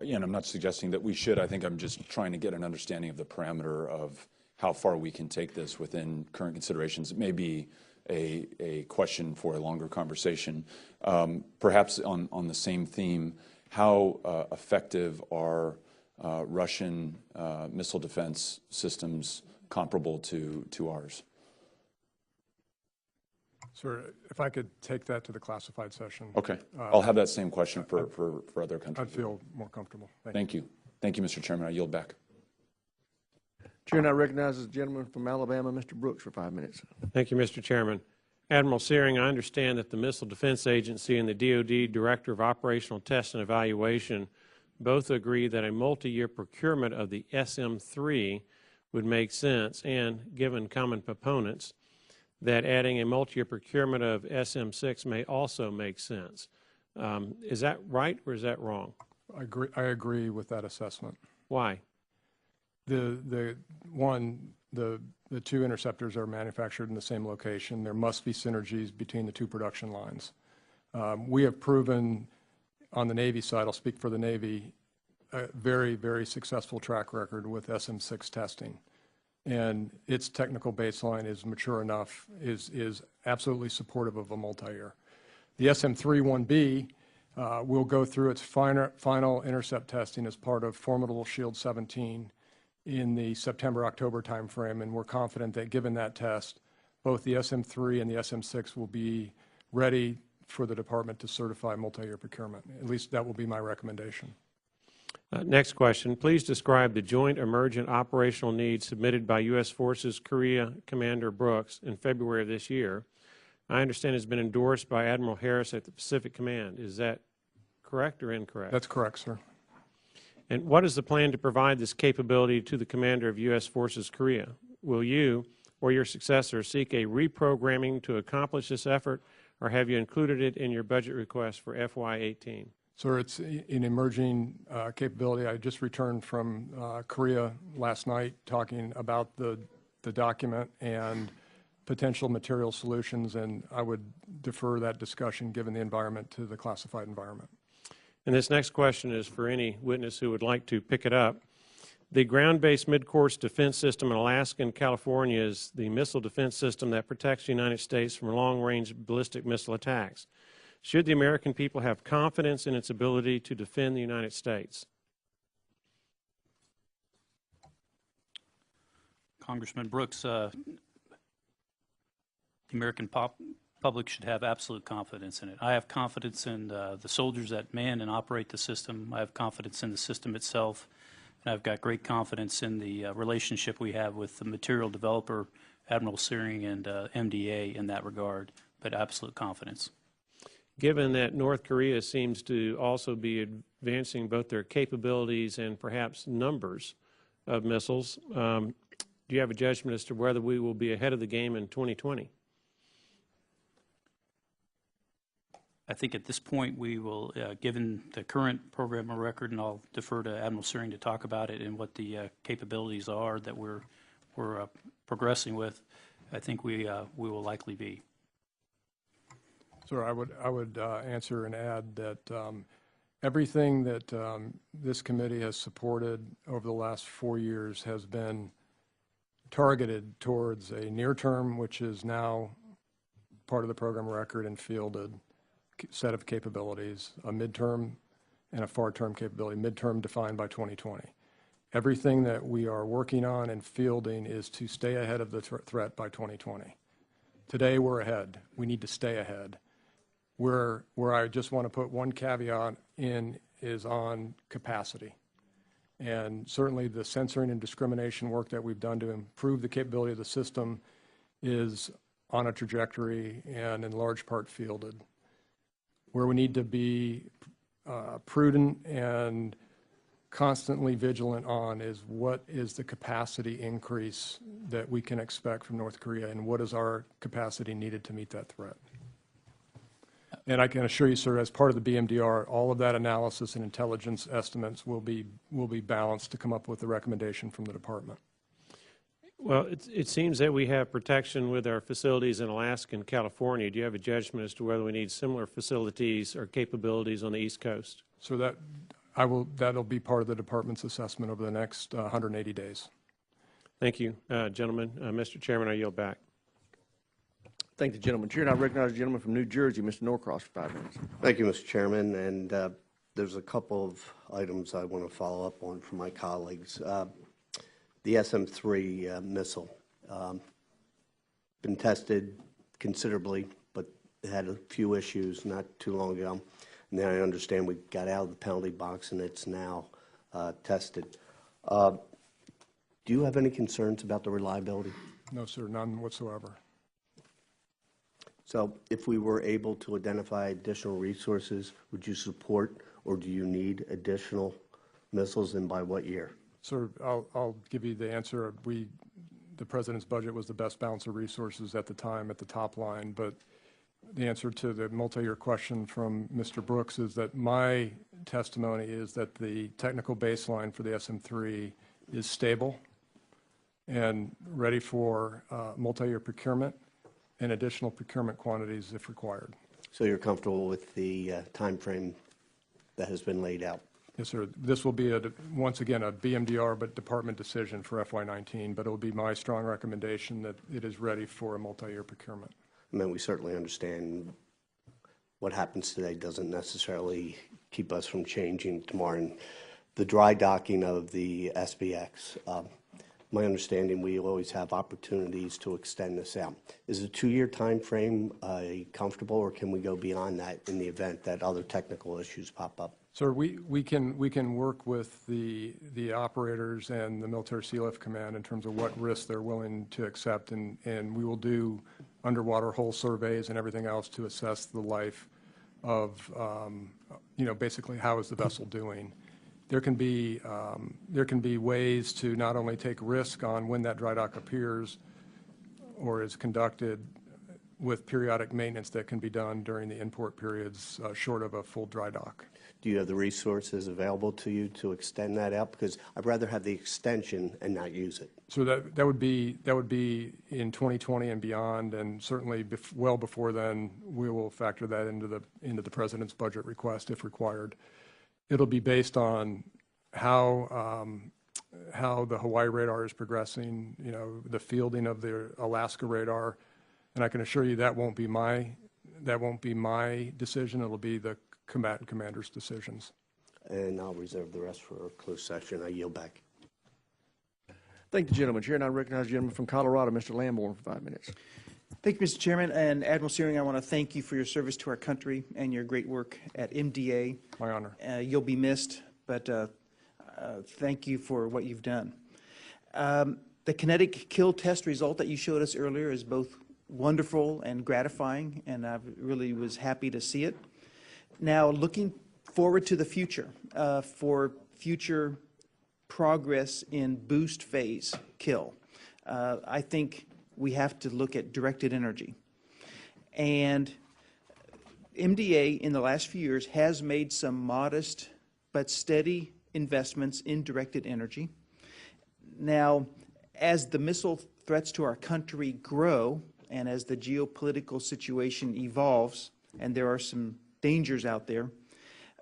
Yeah, and I'm not suggesting that we should. I think I'm just trying to get an understanding of the parameter of how far we can take this within current considerations. It may be a question for a longer conversation. Perhaps on the same theme, how effective are Russian missile defense systems comparable to ours? Sir, if I could take that to the classified session. Okay. I'll have that same question for other countries. I'd feel more comfortable. Thank you. Thank you, Mr. Chairman. I yield back. Chair now recognizes the gentleman from Alabama, Mr. Brooks, for 5 minutes. Thank you, Mr. Chairman. Admiral Searing, I understand that the Missile Defense Agency and the DoD Director of Operational Test and Evaluation both agree that a multi-year procurement of the SM-3 would make sense, and given common components, that adding a multi-year procurement of SM-6 may also make sense. Is that right or is that wrong? I agree with that assessment. Why? The two interceptors are manufactured in the same location. There must be synergies between the two production lines. We have proven on the Navy side, I'll speak for the Navy, a very, very successful track record with SM-6 testing. And its technical baseline is mature enough, is absolutely supportive of a multi-year. The SM-3-1B will go through its final intercept testing as part of Formidable Shield 17 in the September-October timeframe, and we're confident that given that test, both the SM-3 and the SM-6 will be ready for the Department to certify multi-year procurement. At least that will be my recommendation. Next question. Please describe the Joint Emergent Operational Needs submitted by U.S. Forces Korea Commander Brooks in February of this year. I understand it's been endorsed by Admiral Harris at the Pacific Command. Is that correct or incorrect? That's correct, sir. And what is the plan to provide this capability to the Commander of U.S. Forces Korea? Will you or your successor seek a reprogramming to accomplish this effort, or have you included it in your budget request for FY18? Sir, it's an emerging capability. I just returned from Korea last night talking about the document and potential material solutions, and I would defer that discussion, given the environment, to the classified environment. And this next question is for any witness who would like to pick it up. The ground-based mid-course defense system in Alaska and California is the missile defense system that protects the United States from long-range ballistic missile attacks. Should the American people have confidence in its ability to defend the United States? Congressman Brooks, the American public should have absolute confidence in it. I have confidence in the soldiers that man and operate the system. I have confidence in the system itself. And I've got great confidence in the relationship we have with the material developer, Admiral Searing, and MDA in that regard, but absolute confidence. Given that North Korea seems to also be advancing both their capabilities and perhaps numbers of missiles, do you have a judgment as to whether we will be ahead of the game in 2020? I think at this point we will, given the current program of record, and I'll defer to Admiral Searing to talk about it and what the capabilities are that we're progressing with, I think we will likely be. Sir, I would answer and add that everything that this committee has supported over the last 4 years has been targeted towards a near term, which is now part of the program record and fielded set of capabilities, a midterm and a far term capability, midterm defined by 2020. Everything that we are working on and fielding is to stay ahead of the threat by 2020. Today we're ahead. We need to stay ahead. Where I just want to put one caveat in is on capacity. And certainly the censoring and discrimination work that we've done to improve the capability of the system is on a trajectory and in large part fielded. Where we need to be prudent and constantly vigilant on is what is the capacity increase that we can expect from North Korea, and what is our capacity needed to meet that threat. And I can assure you, sir, as part of the BMDR, all of that analysis and intelligence estimates will be balanced to come up with a recommendation from the department. Well, it seems that we have protection with our facilities in Alaska and California. Do you have a judgment as to whether we need similar facilities or capabilities on the East Coast? So that'll be part of the department's assessment over the next 180 days. Thank you, gentlemen. Mr. Chairman, I yield back. Thank the gentleman. Chair, and I recognize the gentleman from New Jersey, Mr. Norcross, for 5 minutes. Thank you, Mr. Chairman. And there's a couple of items I want to follow up on from my colleagues. The SM-3 missile, been tested considerably, but it had a few issues not too long ago. And then I understand we got out of the penalty box and it's now tested. Do you have any concerns about the reliability? No, sir, none whatsoever. So if we were able to identify additional resources, would you support or do you need additional missiles, and by what year? Sir, I'll give you the answer. The President's budget was the best balance of resources at the time at the top line, but the answer to the multi-year question from Mr. Brooks is that my testimony is that the technical baseline for the SM-3 is stable and ready for multi-year procurement and additional procurement quantities if required. So you're comfortable with the time frame that has been laid out? Yes, sir. This will be, once again, a BMDR but department decision for FY19, but it will be my strong recommendation that it is ready for a multi-year procurement. I mean, we certainly understand what happens today doesn't necessarily keep us from changing tomorrow. And the dry docking of the SBX, my understanding, we always have opportunities to extend this out. Is a 2-year time frame comfortable, or can we go beyond that in the event that other technical issues pop up? Sir, we can work with the operators and the Military Sea Lift Command in terms of what risks they're willing to accept, and we will do underwater hull surveys and everything else to assess the life of, basically how is the vessel doing. There can be ways to not only take risk on when that dry dock appears or is conducted with periodic maintenance that can be done during the import periods short of a full dry dock. Do you have the resources available to you to extend that out? Because I'd rather have the extension and not use it. So that would be in 2020 and beyond, and certainly well before then we will factor that into the President's budget request if required. It'll be based on how the Hawaii radar is progressing, the fielding of the Alaska radar, and I can assure you that won't be my decision. It'll be the combatant commanders' decisions. And I'll reserve the rest for a closed session. I yield back. Thank you, gentlemen. Chair, and I recognize the gentleman from Colorado, Mr. Lamborn, for 5 minutes. Thank you, Mr. Chairman. And Admiral Searing, I want to thank you for your service to our country and your great work at MDA. My honor. You'll be missed, but thank you for what you've done. The kinetic kill test result that you showed us earlier is both wonderful and gratifying, and I really was happy to see it. Now, looking forward to the future, for future progress in boost phase kill, I think we have to look at directed energy. And MDA in the last few years has made some modest but steady investments in directed energy. Now, as the missile threats to our country grow and as the geopolitical situation evolves, and there are some dangers out there,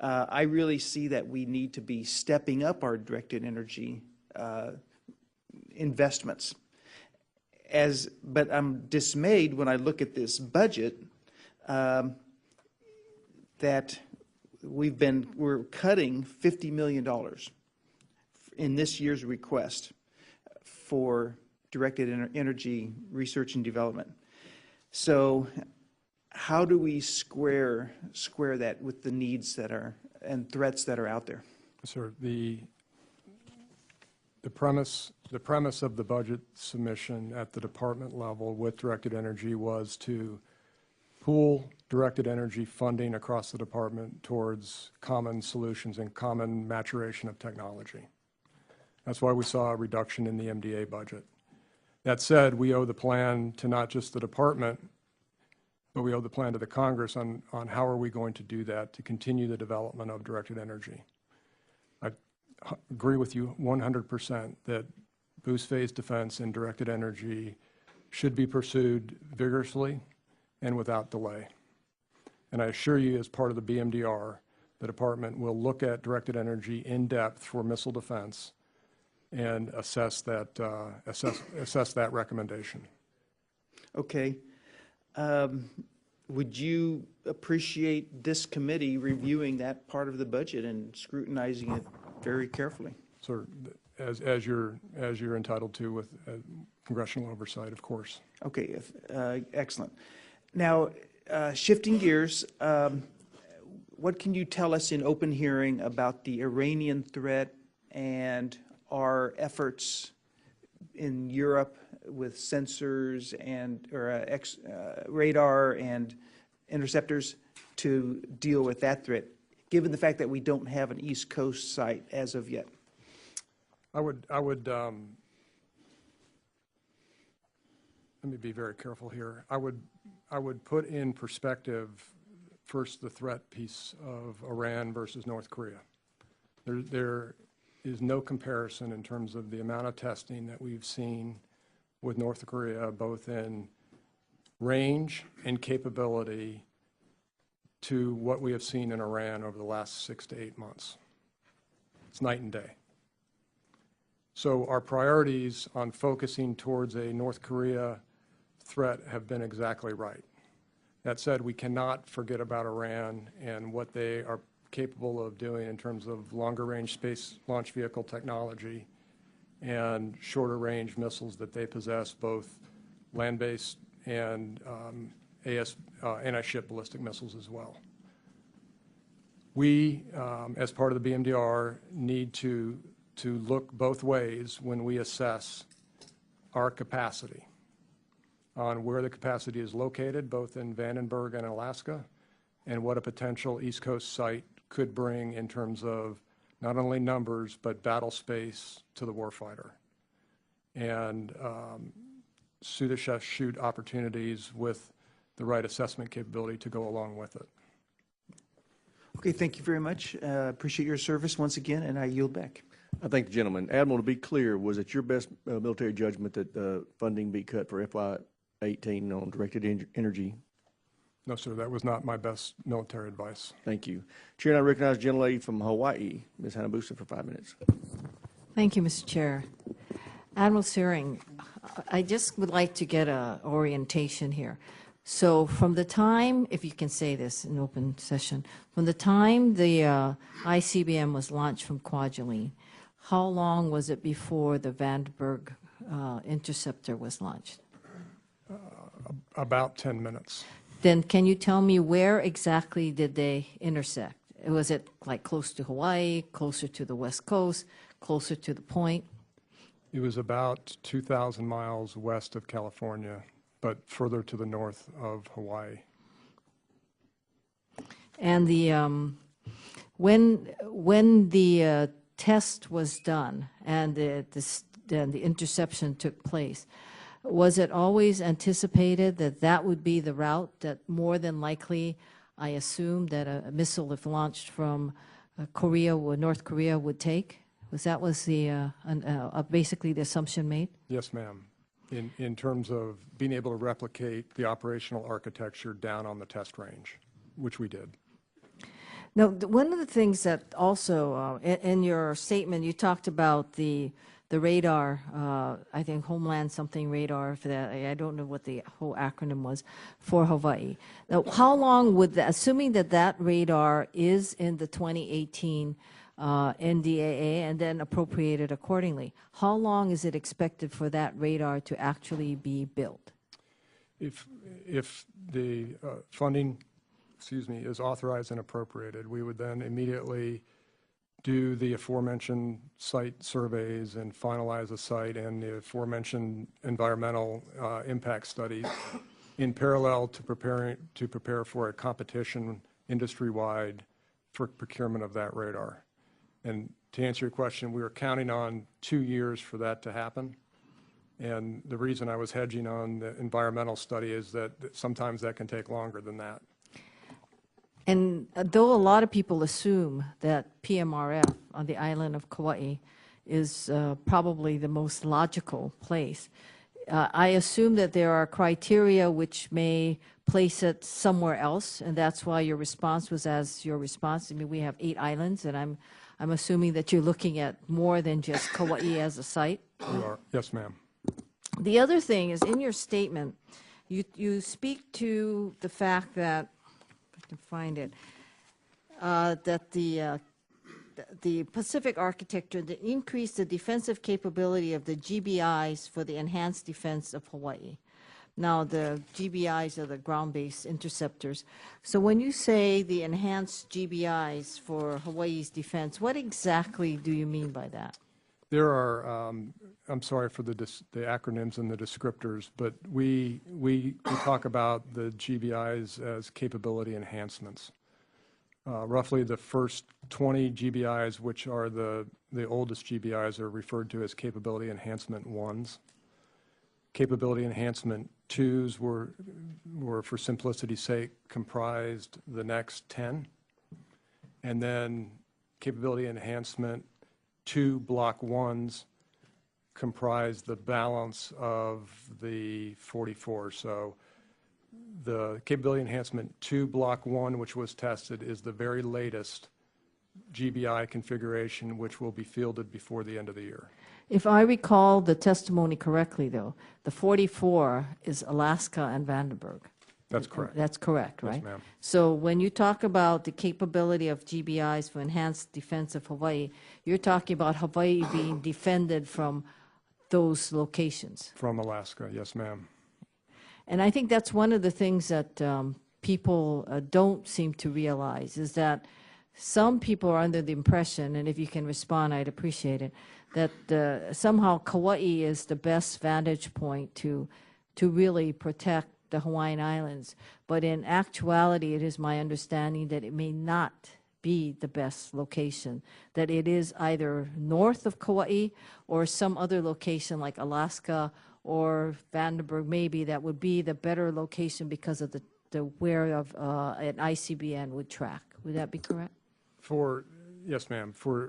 I really see that we need to be stepping up our directed energy investments. But I'm dismayed when I look at this budget that we're cutting $50 million in this year's request for directed energy research and development. So how do we square that with the needs that are and threats that are out there? Sir, the premise of the budget submission at the department level with directed energy was to pool directed energy funding across the department towards common solutions and common maturation of technology. That's why we saw a reduction in the MDA budget. That said, we owe the plan to not just the department, but we owe the plan to the Congress on how are we going to do that to continue the development of directed energy. I agree with you 100% that boost phase defense and directed energy should be pursued vigorously and without delay. And I assure you, as part of the BMDR, the department will look at directed energy in depth for missile defense and assess that recommendation. Okay. Would you appreciate this committee reviewing that part of the budget and scrutinizing it very carefully? Sir, as you're entitled to with congressional oversight, of course. Okay, excellent. Now, shifting gears, what can you tell us in open hearing about the Iranian threat and our efforts in Europe with sensors and radar and interceptors to deal with that threat, given the fact that we don't have an East Coast site as of yet? I would let me be very careful here. I would put in perspective first the threat piece of Iran versus North Korea. There is no comparison in terms of the amount of testing that we've seen with North Korea, both in range and capability, to what we have seen in Iran over the last 6 to 8 months. It's night and day. So our priorities on focusing towards a North Korea threat have been exactly right. That said, we cannot forget about Iran and what they are capable of doing in terms of longer range space launch vehicle technology and shorter range missiles that they possess, both land-based and anti-ship ballistic missiles as well. We, as part of the BMDR, need to look both ways when we assess our capacity on where the capacity is located, both in Vandenberg and Alaska, and what a potential East Coast site could bring in terms of not only numbers, but battle space to the warfighter. And shoot opportunities with the right assessment capability to go along with it. Okay, thank you very much. Appreciate your service once again, and I yield back. I thank the gentleman. Admiral, to be clear, was it your best military judgment that funding be cut for FY18 on directed energy? No, sir, that was not my best military advice. Thank you. Chair, and I recognize the gentlelady from Hawaii, Ms. Hanabusa, for 5 minutes. Thank you, Mr. Chair. Admiral Searing, I just would like to get an orientation here. So from the time, if you can say this in open session, from the time the ICBM was launched from Kwajalein, how long was it before the Vandenberg interceptor was launched? About 10 minutes. Then can you tell me where exactly did they intersect? Was it like close to Hawaii, closer to the West Coast, closer to the point? It was about 2,000 miles west of California, but further to the north of Hawaii. And the when the test was done and the interception took place, was it always anticipated that that would be the route that more than likely, I assume, that a missile, if launched from Korea or North Korea, would take? Was the basically the assumption made? Yes, ma'am. In terms of being able to replicate the operational architecture down on the test range, which we did. Now, one of the things that also in your statement, you talked about the radar, I think Homeland something radar for that. I don't know what the whole acronym was for Hawaii. Now, how long would assuming that that radar is in the 2018 NDAA and then appropriated accordingly, how long is it expected for that radar to actually be built? If the funding, is authorized and appropriated, we would then immediately do the aforementioned site surveys and finalize the site and the aforementioned environmental impact studies in parallel to prepare for a competition industry-wide for procurement of that radar. And to answer your question, we were counting on 2 years for that to happen. And the reason I was hedging on the environmental study is that sometimes that can take longer than that. And though a lot of people assume that PMRF on the island of Kauai is probably the most logical place, I assume that there are criteria which may place it somewhere else, and that's why your response was as your response. I mean, we have 8 islands, and I'm assuming that you're looking at more than just Kauai as a site. We are. Yes, ma'am. The other thing is, in your statement, you speak to the fact that, if I can find it, that the Pacific architecture that increased the defensive capability of the GBIs for the enhanced defense of Hawaii. Now, the GBIs are the ground-based interceptors. So when you say the enhanced GBIs for Hawaii's defense, what exactly do you mean by that? There are, I'm sorry for the acronyms and the descriptors, but we talk about the GBIs as capability enhancements. Roughly the first 20 GBIs, which are the oldest GBIs, are referred to as capability enhancement 1s. Capability enhancement 2s were, for simplicity's sake, comprised the next 10. And then capability enhancement 2 block 1s comprise the balance of the 44. So the capability enhancement 2 block 1, which was tested, is the very latest GBI configuration, which will be fielded before the end of the year. If I recall the testimony correctly, though, the 44 is Alaska and Vandenberg. That's correct. That's correct, right? Yes, ma'am. So when you talk about the capability of GBIs for enhanced defense of Hawaii, you're talking about Hawaii being defended from those locations. From Alaska, yes, ma'am. And I think that's one of the things that people don't seem to realize, is that some people are under the impression, and if you can respond, I'd appreciate it, that somehow Kauai is the best vantage point to really protect the Hawaiian Islands. But in actuality, it is my understanding that it may not be the best location, that it is either north of Kauai or some other location like Alaska or Vandenberg maybe that would be the better location because of the where of an ICBM would track. Would that be correct? Yes, ma'am. For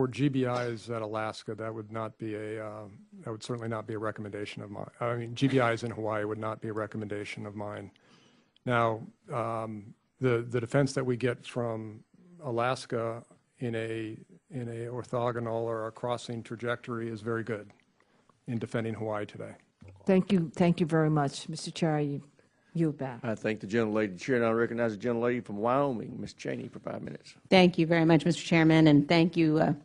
GBIs at Alaska, that would not be that would certainly not be a recommendation of mine. I mean, GBIs in Hawaii would not be a recommendation of mine. Now, the defense that we get from Alaska in a orthogonal or a crossing trajectory is very good in defending Hawaii today. Thank you very much, Mr. Chair. You back. I thank the gentlelady chair, and I recognize the gentlelady from Wyoming, Ms. Cheney, for 5 minutes. Thank you very much, Mr. Chairman, and thank you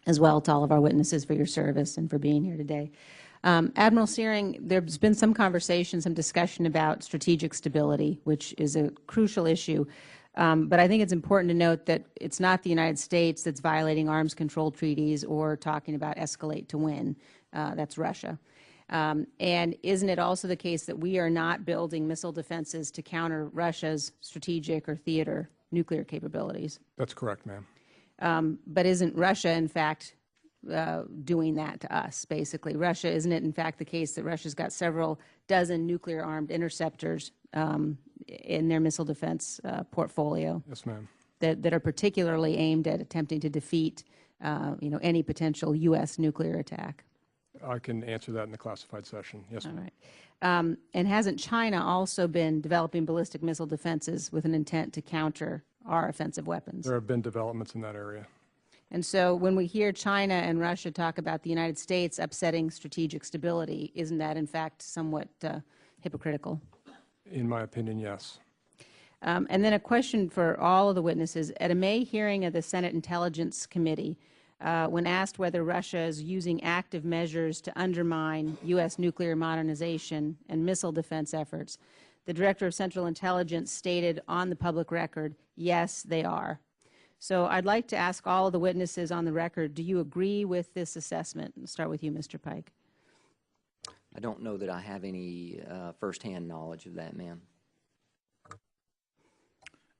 as well to all of our witnesses for your service and for being here today. Admiral Searing, there's been some conversation, some discussion about strategic stability, which is a crucial issue. But I think it's important to note that it's not the United States that's violating arms control treaties or talking about escalate to win. That's Russia. And isn't it also the case that we are not building missile defenses to counter Russia's strategic or theater nuclear capabilities? That's correct, ma'am. But isn't Russia, in fact, doing that to us, basically? Russia, isn't it, in fact, the case that Russia's got several dozen nuclear-armed interceptors in their missile defense portfolio? Yes, ma'am. That are particularly aimed at attempting to defeat, any potential U.S. nuclear attack? I can answer that in the classified session. Yes, ma'am. All right. And hasn't China also been developing ballistic missile defenses with an intent to counter our offensive weapons? There have been developments in that area. And so when we hear China and Russia talk about the United States upsetting strategic stability, isn't that, in fact, somewhat hypocritical? In my opinion, yes. And then a question for all of the witnesses. At a May hearing of the Senate Intelligence Committee, when asked whether Russia is using active measures to undermine U.S. nuclear modernization and missile defense efforts, the Director of Central Intelligence stated on the public record, yes, they are. So I'd like to ask all of the witnesses on the record, do you agree with this assessment? I'll start with you, Mr. Pike. I don't know that I have any firsthand knowledge of that, ma'am.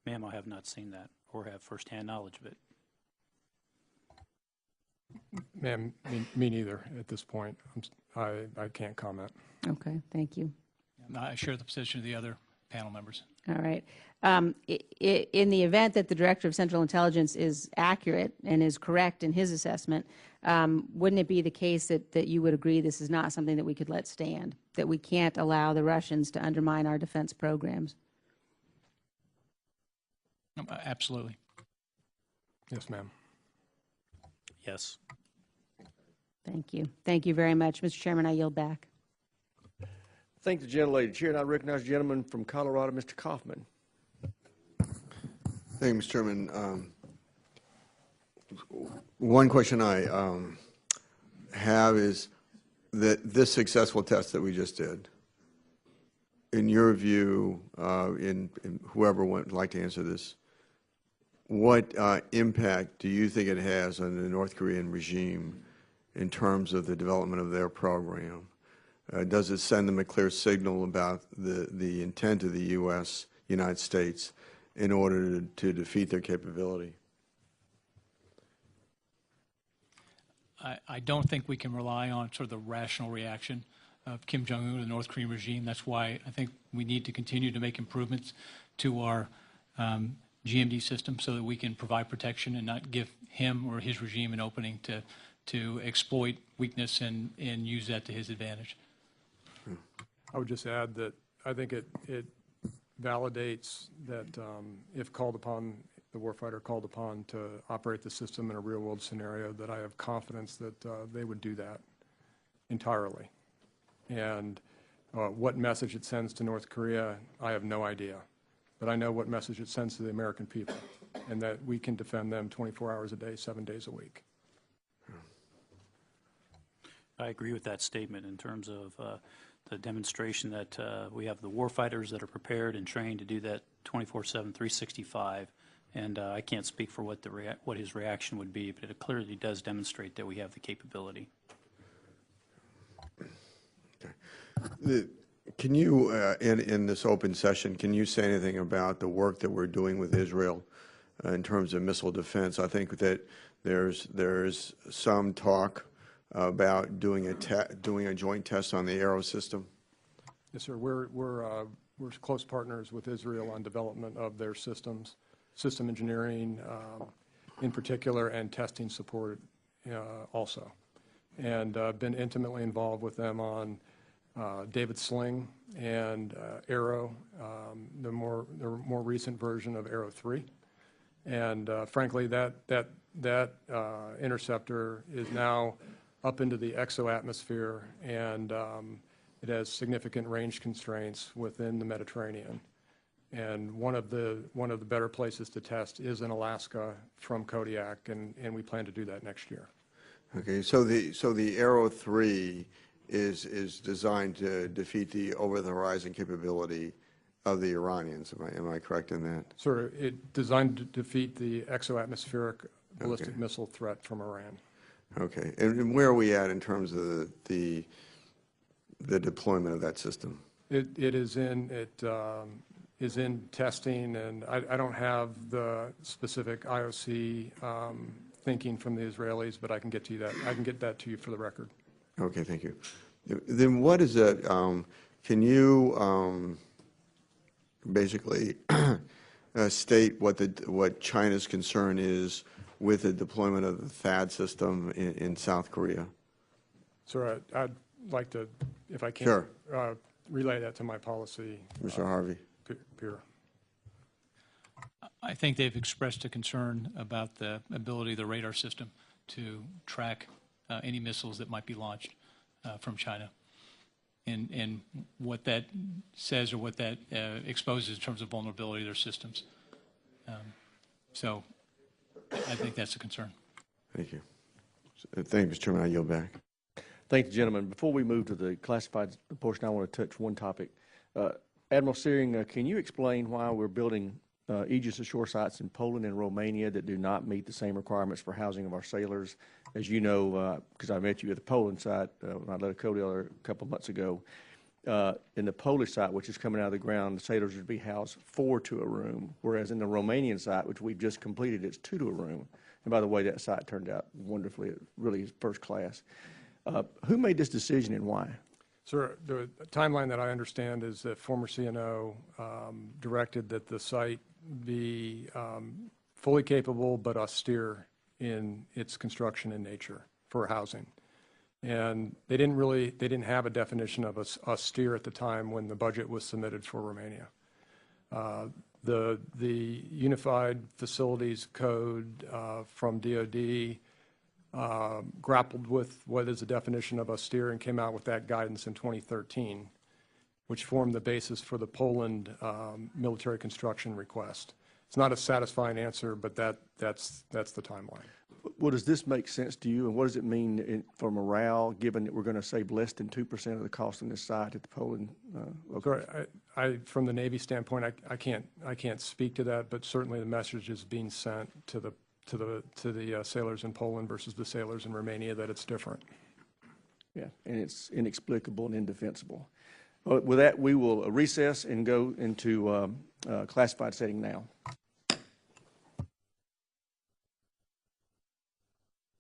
Ma'am, I have not seen that or have firsthand knowledge of it. Ma'am, me neither at this point. I can't comment. Okay, thank you. I share the position of the other panel members. All right. In the event that the Director of Central Intelligence is accurate and is correct in his assessment, wouldn't it be the case that you would agree this is not something that we could let stand, that we can't allow the Russians to undermine our defense programs? Absolutely. Yes, ma'am. Yes. Thank you. Thank you very much. Mr. Chairman, I yield back. Thank the gentlelady chair, and I recognize the gentleman from Colorado, Mr. Kaufman. Thank you, Mr. Chairman. One question I have is, this successful test that we just did, in your view, in whoever would like to answer this, what impact do you think it has on the North Korean regime in terms of the development of their program? Does it send them a clear signal about the intent of the U.S., United States, in order to defeat their capability? I don't think we can rely on sort of the rational reaction of Kim Jong-un, the North Korean regime. That's why I think we need to continue to make improvements to our GMD system so that we can provide protection and not give him or his regime an opening to exploit weakness and use that to his advantage. I would just add that I think it validates that if called upon, the warfighter called upon to operate the system in a real-world scenario, that I have confidence that they would do that entirely. And what message it sends to North Korea, I have no idea. But I know what message it sends to the American people, and that we can defend them 24 hours a day, 7 days a week. I agree with that statement in terms of the demonstration that we have the warfighters that are prepared and trained to do that 24/7, 365. And I can't speak for what his reaction would be, but it clearly does demonstrate that we have the capability. Okay. Can you, in this open session, can you say anything about the work that we're doing with Israel in terms of missile defense? I think that there's some talk about doing a joint test on the Arrow system. Yes, sir. We're close partners with Israel on development of their systems, system engineering in particular, and testing support also. And been intimately involved with them on David Sling and Arrow, the more recent version of Arrow 3. And frankly, that interceptor is now up into the exoatmosphere, and it has significant range constraints within the Mediterranean. And one of the better places to test is in Alaska from Kodiak, and we plan to do that next year. Okay, so the Arrow 3 is designed to defeat the over-the-horizon capability of the Iranians. Am I correct in that? Sir, it's designed to defeat the exo-atmospheric ballistic missile threat from Iran. Okay, and where are we at in terms of the deployment of that system? It is in testing, and I don't have the specific IOC thinking from the Israelis, but I can get to you that. I can get that to you for the record. Okay, thank you. Then what is it? Can you basically state what China's concern is with the deployment of the THAAD system in South Korea? Sir, I'd like to, if I can, sure. Relay that to my policy. Mr. Harvey. Peer. I think they've expressed a concern about the ability of the radar system to track any missiles that might be launched from China, and what that says or what that exposes in terms of vulnerability of their systems. So I think that's a concern. Thank you. Thank you, Mr. Chairman. I yield back. Thank you, gentlemen. Before we move to the classified portion, I want to touch one topic. Admiral Searing, can you explain why we're building Aegis ashore sites in Poland and Romania that do not meet the same requirements for housing of our sailors? As you know, because I met you at the Poland site when I led a co-dealer a couple of months ago, in the Polish site, which is coming out of the ground, the sailors would be housed 4 to a room, whereas in the Romanian site, which we've just completed, it's 2 to a room. And by the way, that site turned out wonderfully. It really is first class. Who made this decision and why? Sir, the timeline that I understand is that former CNO directed that the site be fully capable but austere in its construction and nature for housing. And they didn't have a definition of austere at the time when the budget was submitted for Romania. The Unified Facilities Code from DOD grappled with what is the definition of austere and came out with that guidance in 2013, which formed the basis for the Poland military construction request. It's not a satisfying answer, but that's the timeline. Well, does this make sense to you, and what does it mean for morale, given that we're going to save less than 2% of the cost on this site at the polling location? Sorry, from the Navy standpoint, I can't speak to that, but certainly the message is being sent to the sailors in Poland versus the sailors in Romania that it's different. Yeah, and it's inexplicable and indefensible. With that, we will recess and go into classified setting now.